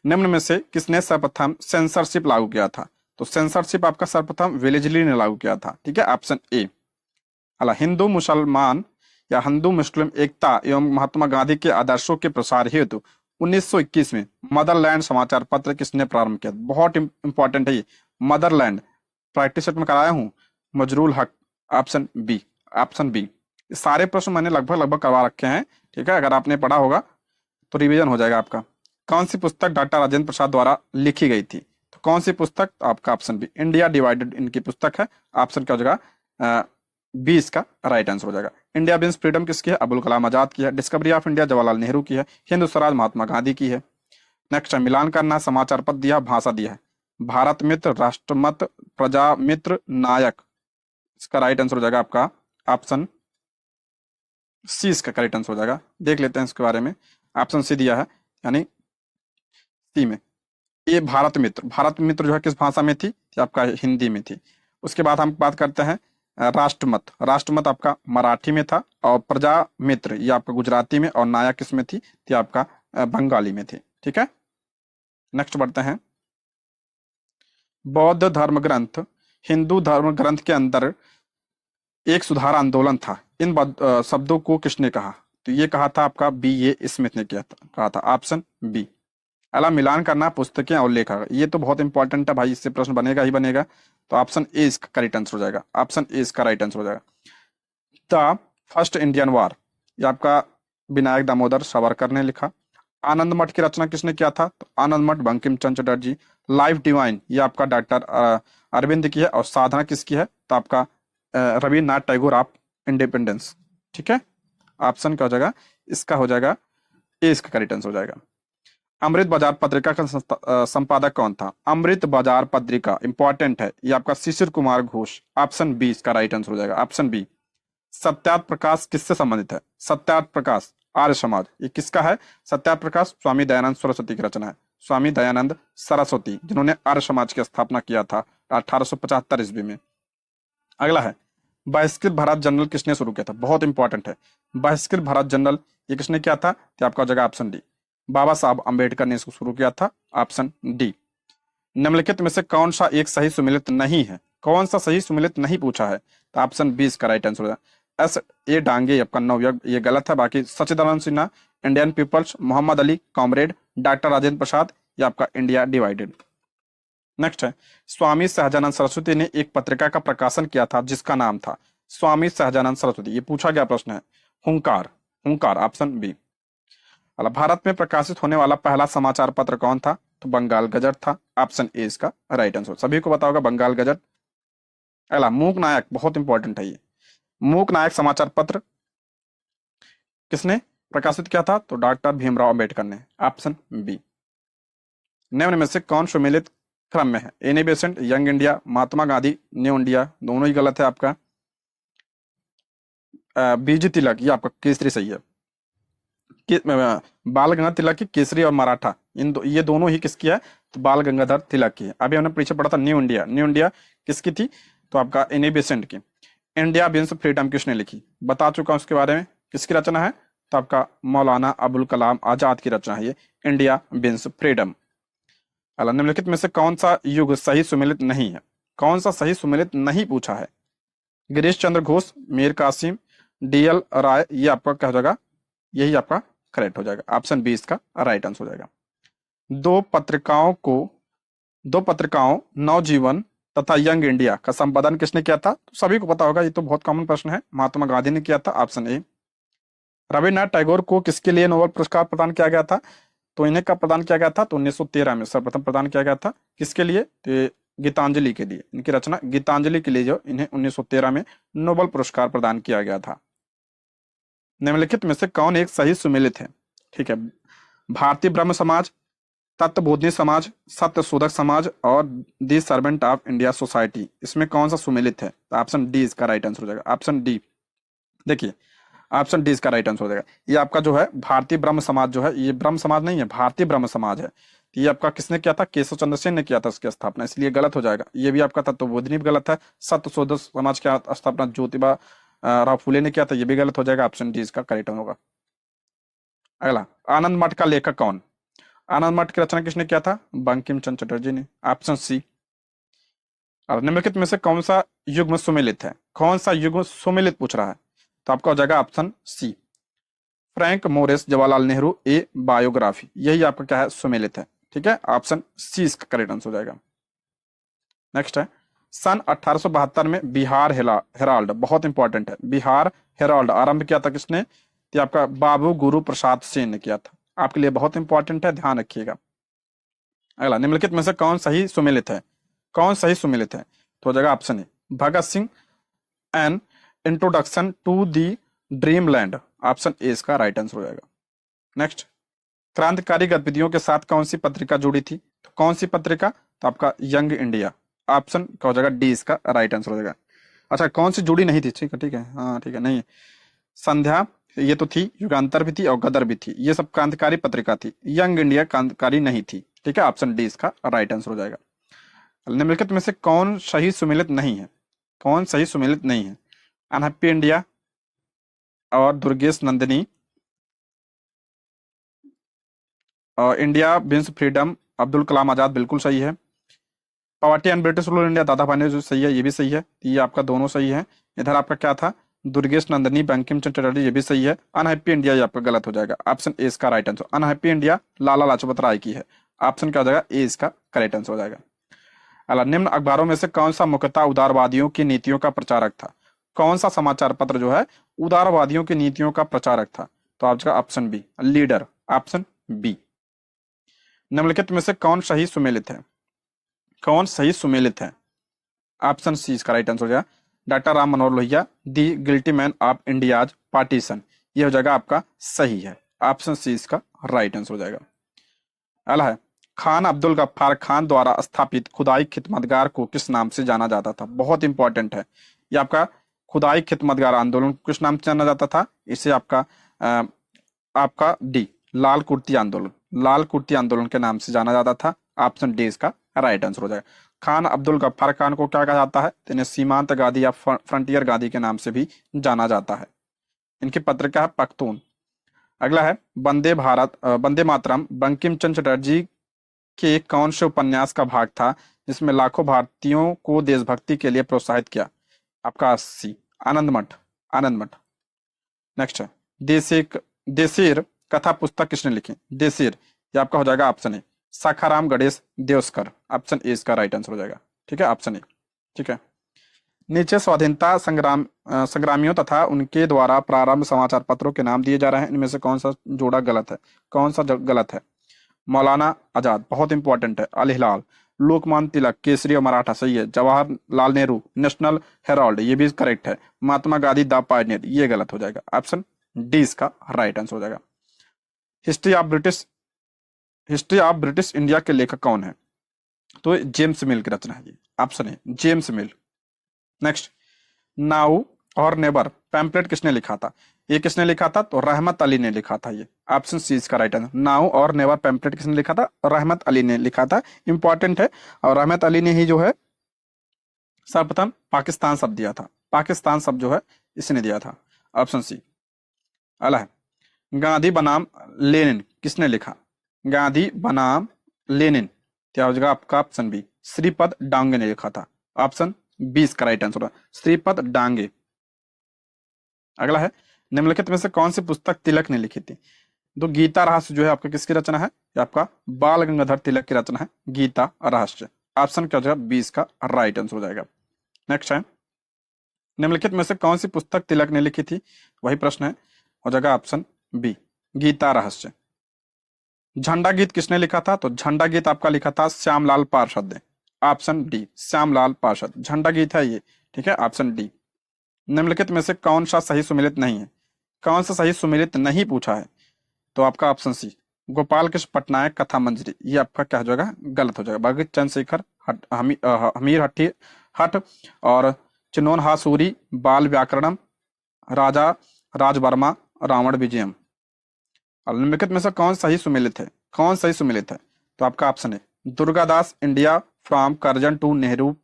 निम्न में से किसने सर्वप्रथम सेंसरशिप लागू किया था? तो सेंसरशिप आपका सर्वप्रथम वेलेस्ली ने लागू किया था। ठीक है, ऑप्शन ए। अला हिंदू मुसलमान या हिंदू मुस्लिम एकता एवं महात्मा गांधी के आदर्शों के प्रसार हेतु 1921 में मदरलैंड समाचार पत्र किसने प्रारंभ किया? बहुत इंपॉर्टेंट है ये, मदरलैंड प्रैक्टिस सेट में कराया हूं, मजरूल हक, ऑप्शन बी। Option B. सारे प्रश्न मैंने लगभग लगभग करवा रखे हैं, ठीक है, अगर आपने पढ़ा होगा तो रिवीजन हो जाएगा आपका। कौन सी पुस्तक डॉक्टर राजेंद्र प्रसाद द्वारा लिखी गई थी? तो कौन सी पुस्तक? तो आपका ऑप्शन बी, इंडिया डिवाइडेड इनकी पुस्तक है। ऑप्शन क्या हो जाएगा? बी इसका राइट आंसर हो जाएगा। इंडिया बिन्स फ्रीडम किसकी है? अबुल कलाम आजाद की है। Discovery of India Jawaharlal Nehru की है। हिंद स्वराज महात्मा गांधी की है। नेक्स्ट है मिलान करना, समाचार पत्र दिया, भाषा दिया है। भारत मित्र, राष्ट्रमत, प्रजा मित्र, नायक, इसका राइट आंसर हो जाएगा आपका ऑप्शन सी, इसका करेक्ट आंसर हो जाएगा। देख लेते हैं इसके बारे में। ऑप्शन सी दिया है, यानी सी में ये भारत मित्र। भारत मित्र जो है किस भाषा में थी? ये आपका हिंदी में थी। उसके बाद हम बात करते हैं राष्ट्रमत। राष्ट्रमत आपका मराठी में था, और प्रजा मित्र ये आपका गुजराती में, और नायक किस में थी? ये आपका बंगाली में थी, ठीक है। नेक्स्ट बढ़ते हैं। बौद्ध धर्म ग्रंथ हिंदू धर्म ग्रंथ के अंदर एक सुधार आंदोलन था, इन शब्दों को किसने कहा? तो ये कहा था आपका बी ए स्मिथ ने किया था, कहा था। Option B. अला मिलान करना पुस्तकें और लेखक, ये तो बहुत इंपॉर्टेंट है भाई, इससे प्रश्न बनेगा ही बनेगा। तो ऑप्शन ए इसका करेक्ट आंसर हो जाएगा। ऑप्शन ए इसका राइट आंसर हो जाएगा। द फर्स्ट इंडियन वॉर, ये आपका विनायक दामोदर सावरकर ने लिखा। आनंद मठ की रचना किसने किया था? तो आनंद मठ बंकिम चंद्र चटर्जी। लाइफ डिवाइन ये आपका डॉक्टर अरविंद की है। और साधना किसकी है? तो आपका रविन्द्रनाथ टैगोर ऑफ इंडिपेंडेंस, ठीक है। ऑप्शन क्या हो जाएगा? इसका हो जाएगा ए, इसका करेक्ट आंसर हो जाएगा। अमृत बाजार पत्रिका का संपादक कौन था? अमृत बाजार पत्रिका इंपॉर्टेंट है, ये आपका शिशिर कुमार घोष। ऑप्शन बी इसका राइट आंसर हो जाएगा। Option B. सत्यार्थ प्रकाश किससे संबंधित है? सत्यार्थ प्रकाश आर्य समाज, ये किसका है? सत्यार्थ प्रकाश स्वामी दयानंद सरस्वती की रचना है। स्वामी दयानंद सरस्वती, जिन्होंने आर्य समाज की स्थापना किया था 1875 ईस्वी में। अगला है बहिष्कृत भारत जर्नल किसने शुरू किया था? बहुत इंपॉर्टेंट है। बहिष्कृत भारत जर्नल ये किसने किया था? तो आपका हो जाएगा ऑप्शन डी, बाबा साहब अंबेडकर ने इसको शुरू किया था। Option D. निम्नलिखित में से कौन सा एक सही सुमेलित नहीं है? कौन सा सही सुमेलित नहीं पूछा है? तो ऑप्शन बी इसका राइट आंसर होगा। एस ए डांगे आपका नवयुग, ये गलत है। बाकी Sachchidananda Sinha, Indian people's, Mohammad Ali, comrade, doctor Rajendra Prasad, ये आपका इंडिया डिवाइडेड। नेक्स्ट है स्वामी सहजानंद सरस्वती ने एक पत्रिका का प्रकाशन किया था जिसका नाम था? स्वामी सहजानंद सरस्वती, ये पूछा गया प्रश्न है। हुंकार, हुंकार, ऑप्शन बी। भारत में प्रकाशित होने वाला पहला समाचार पत्र कौन था? तो बंगाल गजट था। ऑप्शन ए इसका राइट आंसर। सभी को पता होगा बंगाल गजट। अगला मूक नायक, बहुत इंपॉर्टेंट है ये। मूक नायक समाचार पत्र किसने प्रकाशित किया था? तो डॉक्टर भीमराव अंबेडकर ने। Option B. निम्न में से कौन सुमेलित क्रम में है? Annie Besant, Young India, Mahatma Gandhi, New India, दोनों ही गलत है आपका। बीजी तिलक, ये आपका केसरी सही है। बाल गंगाधर तिलक की केसरी और मराठा, ये दोनों ही किसकी है? तो बाल गंगाधर तिलक की है। अभी हमने पीछे पढ़ा था न्यू इंडिया, न्यू इंडिया किसकी थी? तो आपका एनी बेसेंट की। इंडिया बिन्स फ्रीडम किसने लिखी? बता चुका हूं उसके बारे में। किसकी रचना है? तो आपका मौलाना अबुल कलाम आजाद की रचना है ये इंडिया बिन्स फ्रीडम। निम्नलिखित में से कौन सा युग सही सुमेलित नहीं है? कौन सा सही सुमेलित नहीं पूछा है? गिरीश चंद्र घोष, मीर कासिम, डीएल राय, ये आपका क्या हो जाएगा? यही आपका करेक्ट हो जाएगा। ऑप्शन बी इसका राइट आंसर हो जाएगा। दो पत्रिकाओं नवजीवन तथा यंग इंडिया का संपादन किसने किया था? तो सभी को पता होगा, ये तो बहुत कॉमन प्रश्न है। महात्मा गांधी ने किया था। ऑप्शन ए। रविन्द्रनाथ टैगोर को किसके लिए नोबेल पुरस्कार प्रदान किया गया था? तो इन्हें कब प्रदान किया गया था? तो 1913 में सर्वप्रथम प्रदान किया गया था। किसके लिए? तो गीतांजलि के लिए, इनकी रचना गीतांजलि के लिए जो इन्हें 1913 में नोबेल पुरस्कार प्रदान किया गया था। निम्नलिखित में से कौन एक सही सुमेलित है? ठीक है, भारतीय ब्रह्म समाज, तत्वबोधिनी समाज, सत्य शोधक समाज और दी सर्वेंट ऑफ इंडिया सोसाइटी, इसमें कौन सा सुमेलित है? तो ऑप्शन डी इसका राइट आंसर हो जाएगा। Option D. देखिए ऑप्शन डी इसका राइट आंसर हो जाएगा। ये आपका जो है भारतीय ब्रह्म समाज जो है, ये ब्रह्म समाज नहीं है, भारतीय ब्रह्म समाज है। तो ये आपका किसने किया था? केशव चंद्र सेन ने किया था इसकी स्थापना, इसलिए गलत हो जाएगा। ये भी आपका तत्वबोधिनी भी गलत है। सत्य शोधक समाज की स्थापना ज्योतिबा राव फुले ने किया था, ये भी गलत हो जाएगा। ऑप्शन डी इसका करेक्ट होगा। अगला, आनंद मठ का लेखक कौन? आनंद मठ की रचना किसने किया था? बंकिम चंद्र चटर्जी ने। Option C. और निम्नलिखित में से कौन सा युग्म सुमेलित है? कौन सा युग्म सुमेलित पूछ रहा है? तो आपका हो जाएगा option C, Frank Moraes Jawaharlal Nehru a biography, यही आपका क्या है? सुमेलित है। ठीक है, ऑप्शन सी इसका करेक्ट आंसर हो जाएगा। नेक्स्ट है सन 1872 में बिहार हेराल्ड, बहुत इंपॉर्टेंट है, बिहार हेराल्ड आरंभ किया था किसने? तो आपका बाबू गुरु प्रसाद सिंह ने किया था। आपके लिए बहुत इंपॉर्टेंट है, ध्यान रखिएगा। अगला, निम्नलिखित में से कौन सही सुमेलित है? कौन सही सुमेलित है? तो हो जाएगा option A, Bhagat Singh an introduction to the dream land, option A इसका राइट आंसर हो जाएगा। नेक्स्ट, क्रांतिकारी गतिविधियों के साथ कौन सी पत्रिका जुड़ी थी? तो कौन सी पत्रिका? तो आपका यंग इंडिया, ऑप्शन क्या हो जाएगा? डी इसका राइट आंसर हो जाएगा। अच्छा, कौन सी जुड़ी नहीं थी? ठीक है, ठीक है, हाँ ठीक है, नहीं, संध्या ये तो थी, युगांतर भी थी और गदर भी थी, ये सब क्रांतिकारी पत्रिका थी, यंग इंडिया क्रांतिकारी नहीं थी। ठीक है, ऑप्शन डी इसका राइट आंसर हो जाएगा। निम्नलिखित में से कौन सही सुमेलित नहीं है? कौन सही सुमेलित नहीं है? अनहैप्पी इंडिया और दुर्गेश नंदिनी, और India wins freedom Abdul Kalam Azad बिल्कुल सही है। Poverty and British rule India दादा भाई जो सही है, ये भी सही है, ये आपका दोनों सही है। इधर आपका क्या था? दुर्गेश नंदिनी बंकिम चंद्र चटर्जी, ये भी सही है। अनहैप्पी इंडिया ये आपका गलत हो जाएगा, ऑप्शन ए इसका right answer. Unhappy India Lala Lajpat Rai की है, ऑप्शन क्या हो जाएगा? ए इसका करेक्ट आंसर हो जाएगा। अगला, निम्न अखबारों में से कौन सा मुख्यतः उदारवादियों की नीतियों का प्रचारक था? कौन सा समाचार पत्र जो है उदारवादियों की नीतियों का प्रचारक था? तो आपका option B, leader, option B. निम्नलिखित में से कौन सही सुमेलित है? कौन सही सुमेलित है? ऑप्शन सी इसका राइट आंसर हो जाएगा, doctor Ram Manohar Lohia, the guilty man of India's partition, ये हो जाएगा आपका सही है, ऑप्शन सी इसका राइट आंसर हो जाएगा। अगला है, खान अब्दुल गफ्फार खान द्वारा स्थापित खुदाई खिदमतगार को किस नाम से जाना जाता था? बहुत इंपॉर्टेंट है ये आपका, खुदाई खिदमतगार आंदोलन किस नाम से जाना जाता था? इसे आपका डी, लाल कुर्ती आंदोलन, लाल कुर्ती आंदोलन के नाम से जाना जाता था, ऑप्शन डी इसका राइट आंसर हो जाएगा। खान अब्दुल गफ्फार खान को क्या कहा जाता है? तो इन्हें सीमांत गांधी या फ्रंटियर गांधी के नाम से भी जाना जाता है। इनकी पत्रिका है पख्तून। अगला है, वंदे मातरम बंकिम चंद्र चटर्जी के कौन से उपन्यास का भाग था जिसमें लाखों भारतीयों को देशभक्ति के लिए प्रोत्साहित किया? आपका सी, आनंद मठ, आनंद मठ। नेक्स्ट है, देसीर कथा पुस्तक किसने लिखी? देसीर ये आपका हो जाएगा option A, Sakharam Ganesh Deuskar, option A इसका राइट आंसर हो जाएगा। ठीक है, ऑप्शन ए। ठीक है, नीचे स्वाधीनता संग्रामियों तथा उनके द्वारा प्रारंभ समाचार पत्रों के नाम दिए जा रहे हैं, इनमें से कौन सा जोड़ा गलत है? कौन सा गलत है? मौलाना आजाद, बहुत इंपॉर्टेंट है, अल हिलाल, लोकमान्य तिलक, केसरी और मराठा, सही है। जवाहरलाल नेहरू, नेशनल हेराल्ड, ये भी करेक्ट है। महात्मा गांधी, द पायनियर, ये गलत हो जाएगा, ऑप्शन डी इसका राइट आंसर हो जाएगा। हिस्ट्री ऑफ ब्रिटिश इंडिया के लेखक कौन है? तो जेम्स मिल की रचना है ये, ऑप्शन है जेम्स मिल। नेक्स्ट, नाउ और नेवर पैम्पलेट किसने लिखा था? ये किसने लिखा था? तो रहमत अली ने लिखा था, ये ऑप्शन सी इसका राइट आंसर। नाउ और नेवर पैम्पलेट किसने लिखा था? रहमत अली ने लिखा था, इंपॉर्टेंट है। और रहमत अली ने ही जो है सर्वप्रथम पाकिस्तान शब्द दिया था, पाकिस्तान शब्द जो है इसने दिया था, ऑप्शन सी। अला है, गांधी बनाम लेनिन किसने लिखा? गांधी बनाम लेनिन क्या हो जाएगा आपका? ऑप्शन बी, श्रीपद डांगे ने लिखा था, ऑप्शन बी इसका राइट आंसर होगा, श्रीपद डांगे। अगला है, निम्नलिखित में से कौन सी पुस्तक तिलक ने लिखी थी? तो गीता रहस्य जो है आपका किसकी रचना है? ये आपका बाल गंगाधर तिलक की रचना है, गीता रहस्य, ऑप्शन क्या हो जाएगा? बी इसका राइट आंसर हो जाएगा। नेक्स्ट है, निम्नलिखित में से कौन सी पुस्तक तिलक ने लिखी थी? वही प्रश्न है, हो जाएगा ऑप्शन बी, गीता रहस्य। झंडा गीत किसने लिखा था? तो झंडा गीत आपका लिखा था श्यामलाल पार्षद ने, ऑप्शन डी, श्यामलाल पार्षद, झंडा गीत है ये। ठीक है, ऑप्शन डी। निम्नलिखित में से कौन सा सही सुमेलित नहीं है? कौन सा सही सुमेलित नहीं पूछा है? तो आपका ऑप्शन सी, गोपाल कृष्ण पटनायक कथा मंजरी, ये आपका क्या हो जाएगा? गलत हो जाएगा। भगत चंद्रशेखर हमीर हट्टी हट और चिनोन हासूरी बाल व्याकरणम, राजा राजवर्मा रावण विजयम। निम्नलिखित में से कौन सही सुमेलित है? कौन सही सुमेलित है? तो आपका ऑप्शन है Durgadas India from Curzon to Nehru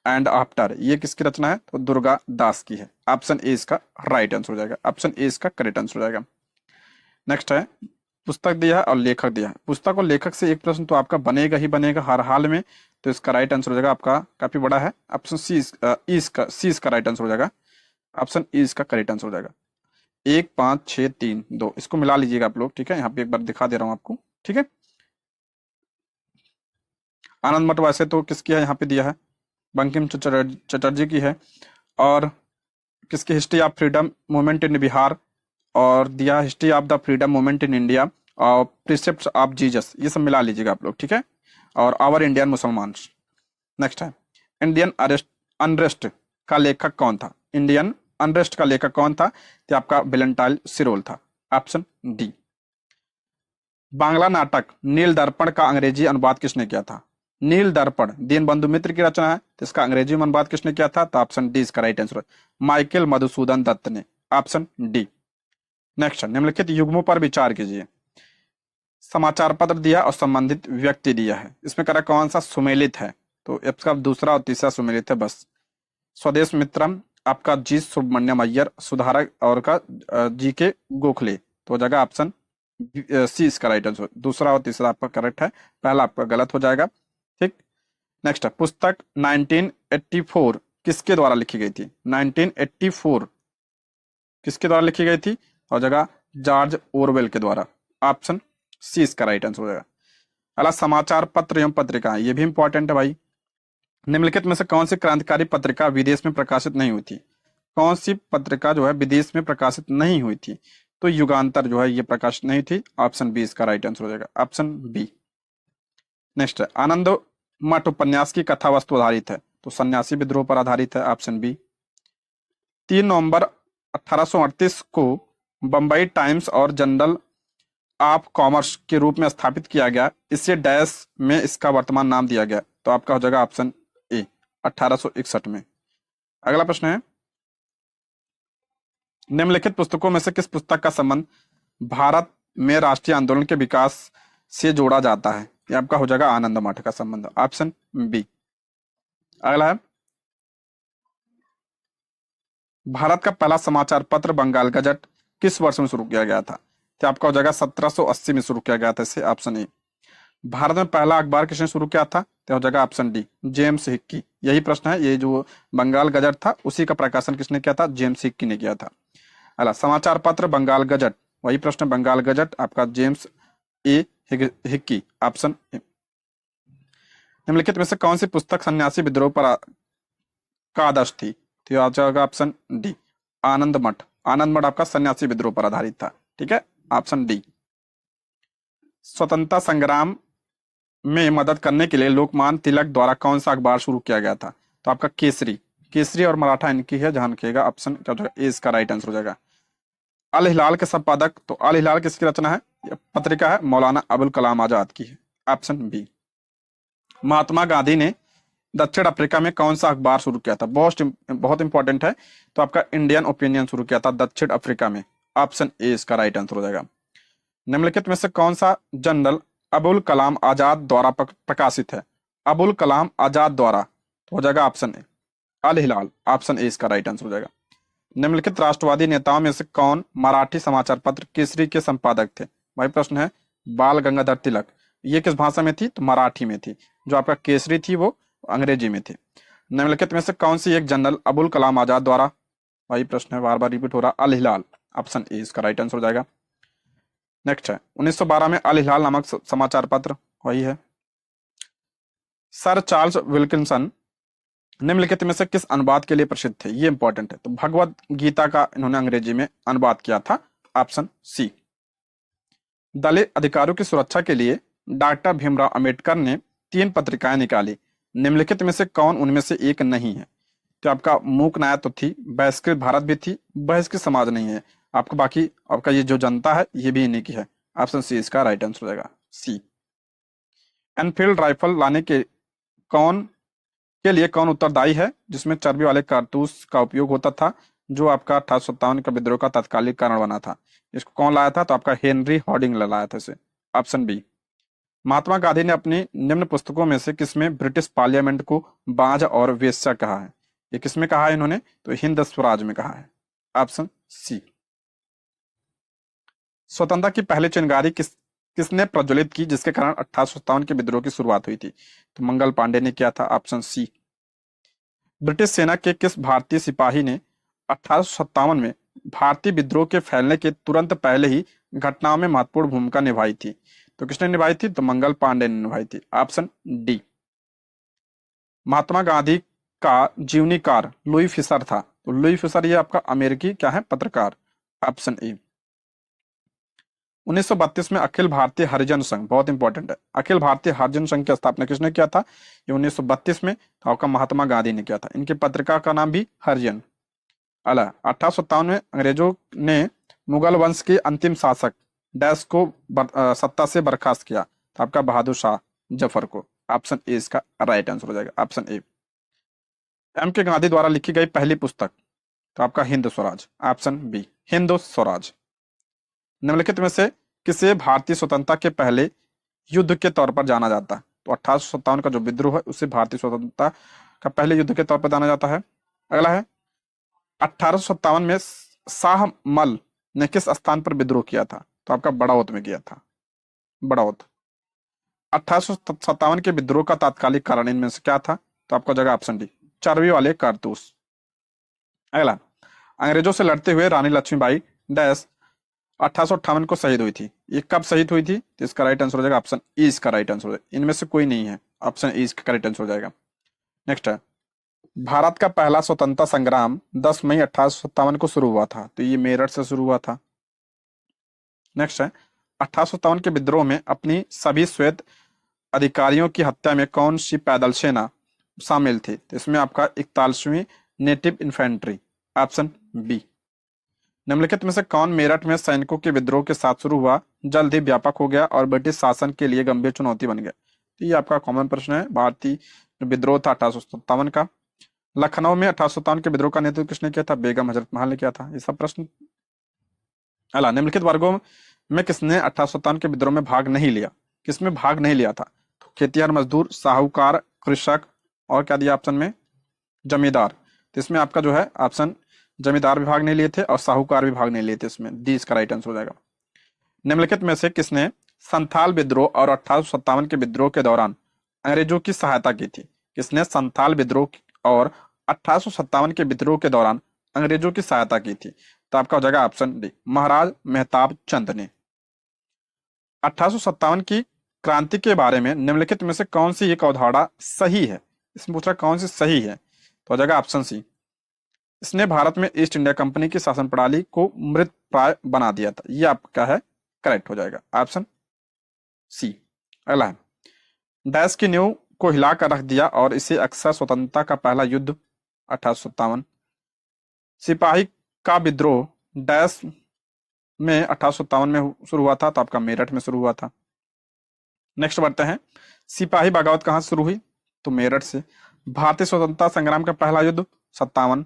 and after, ये किसकी रचना है? तो दुर्गा दास की है, ऑप्शन ए इसका राइट आंसर हो जाएगा, ऑप्शन ए इसका करेक्ट आंसर हो जाएगा। नेक्स्ट है, पुस्तक दिया है और लेखक दिया है, पुस्तक और लेखक से एक प्रश्न तो आपका बनेगा ही बनेगा हर हाल में, तो इसका राइट आंसर हो जाएगा आपका काफी बड़ा है, ऑप्शन सी इसका राइट आंसर हो जाएगा, ऑप्शन ई इसका करेक्ट आंसर हो जाएगा। 1 5 6 3 2 इसको मिला लीजिएगा आप लोग। ठीक है, यहाँ पे एक बार दिखा दे रहा हूँ आपको। ठीक है, आनंद मठ वैसे तो किसकी है यहाँ पे दिया है? बंकिम चटर्जी की है। और किसकी history of freedom movement in Bihar, और दिया history of the freedom movement in India, और प्रिसेप्ट्स ऑफ जीसस, ये सब मिला लीजिएगा आप लोग, ठीक है। और आवर इंडियन मुसलमान। नेक्स्ट है, इंडियन अनरेस्ट का लेखक कौन था? इंडियन अनरेस्ट का लेखक कौन था? तो आपका वेलेंटाइन सिरोल था, ऑप्शन डी। बांग्ला नाटक नील दर्पण का अंग्रेजी अनुवाद किसने किया था? नील दर्पण दीनबंधु मित्र की रचना है, तो इसका अंग्रेजी में अनुवाद किसने किया था? तो ऑप्शन डी इसका राइट आंसर, माइकल मधुसूदन दत्त ने, ऑप्शन डी। नेक्स्ट, निम्नलिखित युग्मों पर विचार कीजिए। समाचार पत्र दिया और संबंधित व्यक्ति दिया है, इसमें करा कौन सा सुमेलित है? तो इसका दूसरा और तीसरा सुमेलित है बस। स्वदेश मित्रम आपका जी सुब्रमण्यम अय्यर, सुधारक और का जी के गोखले, तो जगह ऑप्शन सी इसका राइट आंसर। दूसरा और तीसरा आपका करेक्ट है, पहला आपका गलत हो जाएगा, ठीक। नेक्स्ट है, पुस्तक 1984 किसके द्वारा लिखी गई थी? 1984 किसके द्वारा लिखी गई थी? और जगह जॉर्ज ओरवेल के द्वारा, ऑप्शन सी इसका राइट आंसर हो जाएगा। अगला, समाचार पत्र एवं पत्रिका, ये भी इंपॉर्टेंट है भाई। निम्नलिखित में से कौन सी क्रांतिकारी पत्रिका विदेश में प्रकाशित नहीं हुई थी? कौन सी पत्रिका जो है विदेश में प्रकाशित नहीं हुई थी? तो युगांतर जो है ये प्रकाशित नहीं थी, ऑप्शन बी इसका राइट आंसर हो जाएगा, ऑप्शन बी। नेक्स्ट है, आनंद मठ उपन्यास की कथा वस्तु आधारित है, तो सन्यासी विद्रोह पर आधारित है, ऑप्शन बी। 3 नवंबर 1838 को बंबई टाइम्स और जर्नल ऑफ कॉमर्स के रूप में स्थापित किया गया, इसे डैश में इसका वर्तमान नाम दिया गया, तो आपका हो जाएगा ऑप्शन ए 1861 में। अगला प्रश्न है, निम्नलिखित पुस्तकों में से किस पुस्तक का संबंध भारत में राष्ट्रीय आंदोलन के विकास से जोड़ा जाता है? ये आपका हो जाएगा आनंद मठ का संबंध, ऑप्शन बी। अगला है, भारत का पहला समाचार पत्र बंगाल गजट किस वर्ष में शुरू किया गया था? तो आपका हो जाएगा 1780 में शुरू किया गया था, इसे ऑप्शन ए। भारत में पहला अखबार किसने शुरू किया था? तो हो जाएगा ऑप्शन डी जेम्स हिक्की। यही प्रश्न है, ये जो बंगाल गजट था उसी का प्रकाशन किसने किया था? जेम्स हिक्की ने किया था। अला समाचार पत्र बंगाल गजट, वही प्रश्न बंगाल गजट आपका James A Hickey, option A. निम्नलिखित में से कौन सी पुस्तक सन्यासी विद्रोह पर का आदर्श थी? तो आ जाएगा ऑप्शन डी आनंद मठ। आनंद मठ आपका सन्यासी विद्रोह पर आधारित था, ठीक है, ऑप्शन डी। स्वतंत्रता संग्राम में मदद करने के लिए लोकमान्य तिलक द्वारा कौन सा अखबार शुरू किया गया था? तो आपका केसरी। केसरी और मराठा इनकी है, ध्यान रखिएगा, ऑप्शन क्या हो जाएगा? ए इसका राइट आंसर हो जाएगा। अल हिलाल के संपादक, तो अल हिलाल किसकी रचना है? पत्रिका है मौलाना अबुल कलाम आजाद की है, ऑप्शन बी। महात्मा गांधी ने दक्षिण अफ्रीका में कौन सा अखबार शुरू किया था? बहुत इंपॉर्टेंट है, तो आपका इंडियन ओपिनियन शुरू किया था दक्षिण अफ्रीका में, ऑप्शन ए इसका राइट आंसर हो जाएगा। निम्नलिखित में से कौन सा जर्नल अबुल कलाम आजाद द्वारा प्रकाशित है? अबुल कलाम आजाद द्वारा, तो हो जाएगा option A Al Hilal, option A इसका राइट आंसर हो जाएगा। निम्नलिखित राष्ट्रवादी नेताओं में से कौन मराठी समाचार पत्र केसरी के संपादक थे? वही प्रश्न है, बाल गंगाधर तिलक। ये किस भाषा में थी? तो मराठी में थी। जो आपका केसरी थी वो अंग्रेजी में थी। निम्नलिखित में से कौन सी एक जनरल अबुल कलाम आजाद द्वारा, वही प्रश्न है, बार बार रिपीट हो रहा, अल हिलाल, ऑप्शन ए इसका राइट आंसर हो जाएगा। नेक्स्ट है, 1912 में अल हिलाल नामक समाचार पत्र वही है। सर चार्ल्स विल्किंसन निम्नलिखित में से किस अनुवाद के लिए प्रसिद्ध थे? ये इंपॉर्टेंट है, तो भगवत गीता का इन्होंने अंग्रेजी में अनुवाद किया था, ऑप्शन सी। दलित अधिकारों की सुरक्षा के लिए डॉक्टर भीमराव अंबेडकर ने 3 पत्रिकाएं निकाली, निम्नलिखित में से कौन उनमें से एक नहीं है? तो आपका मूक न्याय तो थी, बहिष्कृत भारत भी थी, बहिष्कृत समाज नहीं है, आपका बाकी आपका ये जो जनता है ये भी इन्हीं की है, ऑप्शन सी इसका राइट आंसर हो जाएगा, सी। एनफील्ड राइफल लाने के लिए कौन उत्तरदायी है जिसमें चर्बी वाले कारतूस का उपयोग होता था, जो आपका 1857 का विद्रोह का तत्कालिक कारण बना था? इसको कौन लाया था? तो आपका हेनरी हॉर्डिंग लाया था इसे, ऑप्शन बी। महात्मा गांधी ने अपनी निम्न पुस्तकों में से किसमें ब्रिटिश पार्लियामेंट को बांझ और वेश्या कहा है? ये किसमें कहा है इन्होंने? तो हिंद स्वराज में कहा है, ऑप्शन सी। स्वतंत्रता की पहली चिंगारी किसने प्रज्वलित की जिसके कारण 1857 के विद्रोह की शुरुआत हुई थी? तो मंगल पांडे ने किया था, ऑप्शन सी। ब्रिटिश सेना के किस भारतीय सिपाही ने 1857 में भारतीय विद्रोह के फैलने के तुरंत पहले ही घटनाओं में महत्वपूर्ण भूमिका निभाई थी? तो किसने निभाई थी? तो मंगल पांडे ने निभाई थी, ऑप्शन डी। महात्मा गांधी का जीवनीकार लुई फिशर था। तो लुई फिशर ये आपका अमेरिकी क्या है, पत्रकार। Option A. 1932 में अखिल भारतीय हरिजन संघ, बहुत इंपॉर्टेंट है, अखिल भारतीय हरिजन संघ की स्थापना किसने किया था? ये 1932 में तो आपका महात्मा गांधी ने किया था। इनकी पत्रिका का नाम भी हरिजन। अला 1857 में अंग्रेजों ने मुगल वंश के अंतिम शासक डैश को सत्ता से बर्खास्त किया, तो आपका बहादुर शाह जफर को। ऑप्शन ए इसका राइट आंसर हो जाएगा, ऑप्शन ए। एम के गांधी द्वारा लिखी गई पहली पुस्तक, तो आपका हिंद स्वराज। Option B Hind Swaraj. निम्नलिखित में से किसे भारतीय स्वतंत्रता के पहले युद्ध के तौर पर जाना जाता है? तो 1857 का जो विद्रोह है उसे भारतीय स्वतंत्रता का पहले युद्ध के तौर पर जाना जाता है। अगला है 1857 में शाहमल ने किस स्थान पर विद्रोह किया था? तो आपका बड़ौत में किया था, बड़ौत। 1857 के विद्रोह का तात्कालिक कारण इनमें से क्या था? तो आपका जगह ऑप्शन डी चर्बी वाले कारतूस। अगला, अंग्रेजों से लड़ते हुए रानी लक्ष्मीबाई डैश 1858 को शहीद हुई थी। ये कब शहीद हुई थी? तो इसका राइट आंसर हो जाएगा ऑप्शन ई इसका राइट आंसर हो जाएगा। इनमें से कोई नहीं है, ऑप्शन ई इसका राइट आंसर हो जाएगा। नेक्स्ट है, भारत का पहला स्वतंत्रता संग्राम 10 मई 1857 को शुरू हुआ था। तो ये मेरठ से शुरू हुआ था। नेक्स्ट है, 1857 के विद्रोह में अपनी सभी श्वेत अधिकारियों की हत्या में कौन सी पैदल सेना शामिल थी? तो इसमें आपका 41वीं नेटिव इन्फेंट्री। Option B. निम्नलिखित में से कौन मेरठ में सैनिकों के विद्रोह के साथ शुरू हुआ, जल्द ही व्यापक हो गया और ब्रिटिश शासन के लिए गंभीर चुनौती बन गया? तो ये आपका कॉमन प्रश्न है। भारतीय विद्रोह था 1857 का। लखनऊ में 1857 के विद्रोह का नेतृत्व किसने किया था? बेगम हजरत महल ने किया था। ये सब प्रश्न। अला निम्नलिखित वर्गों में किसने 1857 के विद्रोह में भाग नहीं लिया? किसमें भाग नहीं लिया था? तो खेतिहर मजदूर, साहूकार, कृषक और क्या दिया ऑप्शन में? जमींदार। तो इसमें आपका जो है ऑप्शन जमींदार भी भाग नहीं लिए थे और साहूकार भी भाग नहीं लिए थे। इसमें डी इसका राइट आंसर हो जाएगा। निम्नलिखित में से किसने संथाल विद्रोह और 1857 के विद्रोह के दौरान अंग्रेजों की सहायता की थी? किसने संथाल विद्रोह और 1857 के विद्रोह के दौरान अंग्रेजों की सहायता की थी? तो आपका हो जाएगा ऑप्शन डी महाराज मेहताब चंद ने। 1857 की क्रांति के बारे में निम्नलिखित में से कौन सी एक अवधारणा सही है? इसमें पूछा कौन सी सही है, तो हो जाएगा ऑप्शन सी। इसने भारत में ईस्ट इंडिया कंपनी की शासन प्रणाली को मृत प्राय बना दिया था। ये आपका है करेक्ट हो जाएगा, ऑप्शन सी। अगला है, डैश की नींव को हिलाकर रख दिया और इसे अक्सर स्वतंत्रता का पहला युद्ध 1857। सिपाही का विद्रोह डैश में 1857 में शुरू हुआ था, तो आपका मेरठ में शुरू हुआ था। नेक्स्ट बढ़ते हैं, सिपाही बगावत कहां शुरू हुई? तो मेरठ से। भारतीय स्वतंत्रता संग्राम का पहला युद्ध 57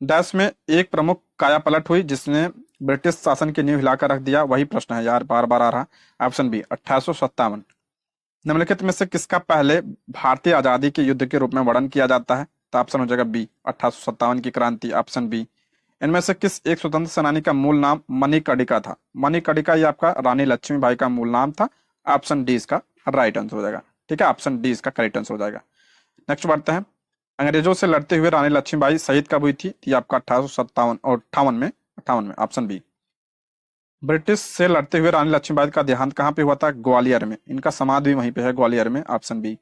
डैश में एक प्रमुख काया पलट हुई जिसने ब्रिटिश शासन की नींव हिलाकर रख दिया। वही प्रश्न है यार, बार बार आ रहा। Option B 1857। निम्नलिखित में से किसका पहले भारतीय आजादी के युद्ध के रूप में वर्णन किया जाता है? तो ऑप्शन हो जाएगा बी 1857 की क्रांति, ऑप्शन बी। इनमें से किस एक स्वतंत्र सेनानी का मूल नाम मणिकर्णिका था? मणिकर्णिका ये आपका रानी लक्ष्मीबाई का मूल नाम था। ऑप्शन डी इसका राइट आंसर हो जाएगा। ठीक है, ऑप्शन डी इसका करेक्ट आंसर हो जाएगा। नेक्स्ट बढ़ते हैं, अंग्रेजों से लड़ते हुए रानी लक्ष्मीबाई शहीद कब हुई थी? ये आपका 1857 और 58 में ऑप्शन बी। ब्रिटिश से लड़ते हुए रानी लक्ष्मीबाई का देहांत कहाँ पे हुआ था? ग्वालियर में। इनका समाधि भी वहीं पे है, ग्वालियर में, ऑप्शन बी।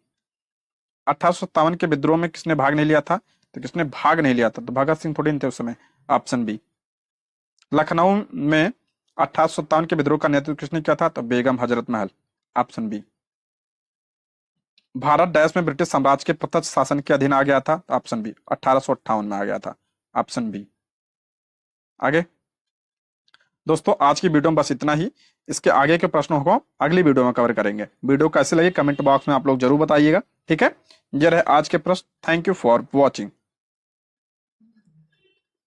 1857 के विद्रोह में किसने भाग नहीं लिया था? तो किसने भाग नहीं लिया था? तो भगत सिंह थोड़ी थे उस समय, ऑप्शन बी। लखनऊ में 1857 के विद्रोह का नेतृत्व किसने किया था? तो Begum Hazrat Mahal, option B. Bharat dash में ब्रिटिश साम्राज्य के प्रत्यक्ष शासन के अधीन आ गया था? ऑप्शन बी 1858 में आ गया था, ऑप्शन बी। आगे दोस्तों, आज की वीडियो में बस इतना ही। इसके आगे के प्रश्नों को अगली वीडियो में कवर करेंगे। वीडियो कैसे लगी कमेंट बॉक्स में आप लोग जरूर बताइएगा। ठीक है, ये रहे आज के प्रश्न। Thank you for watching.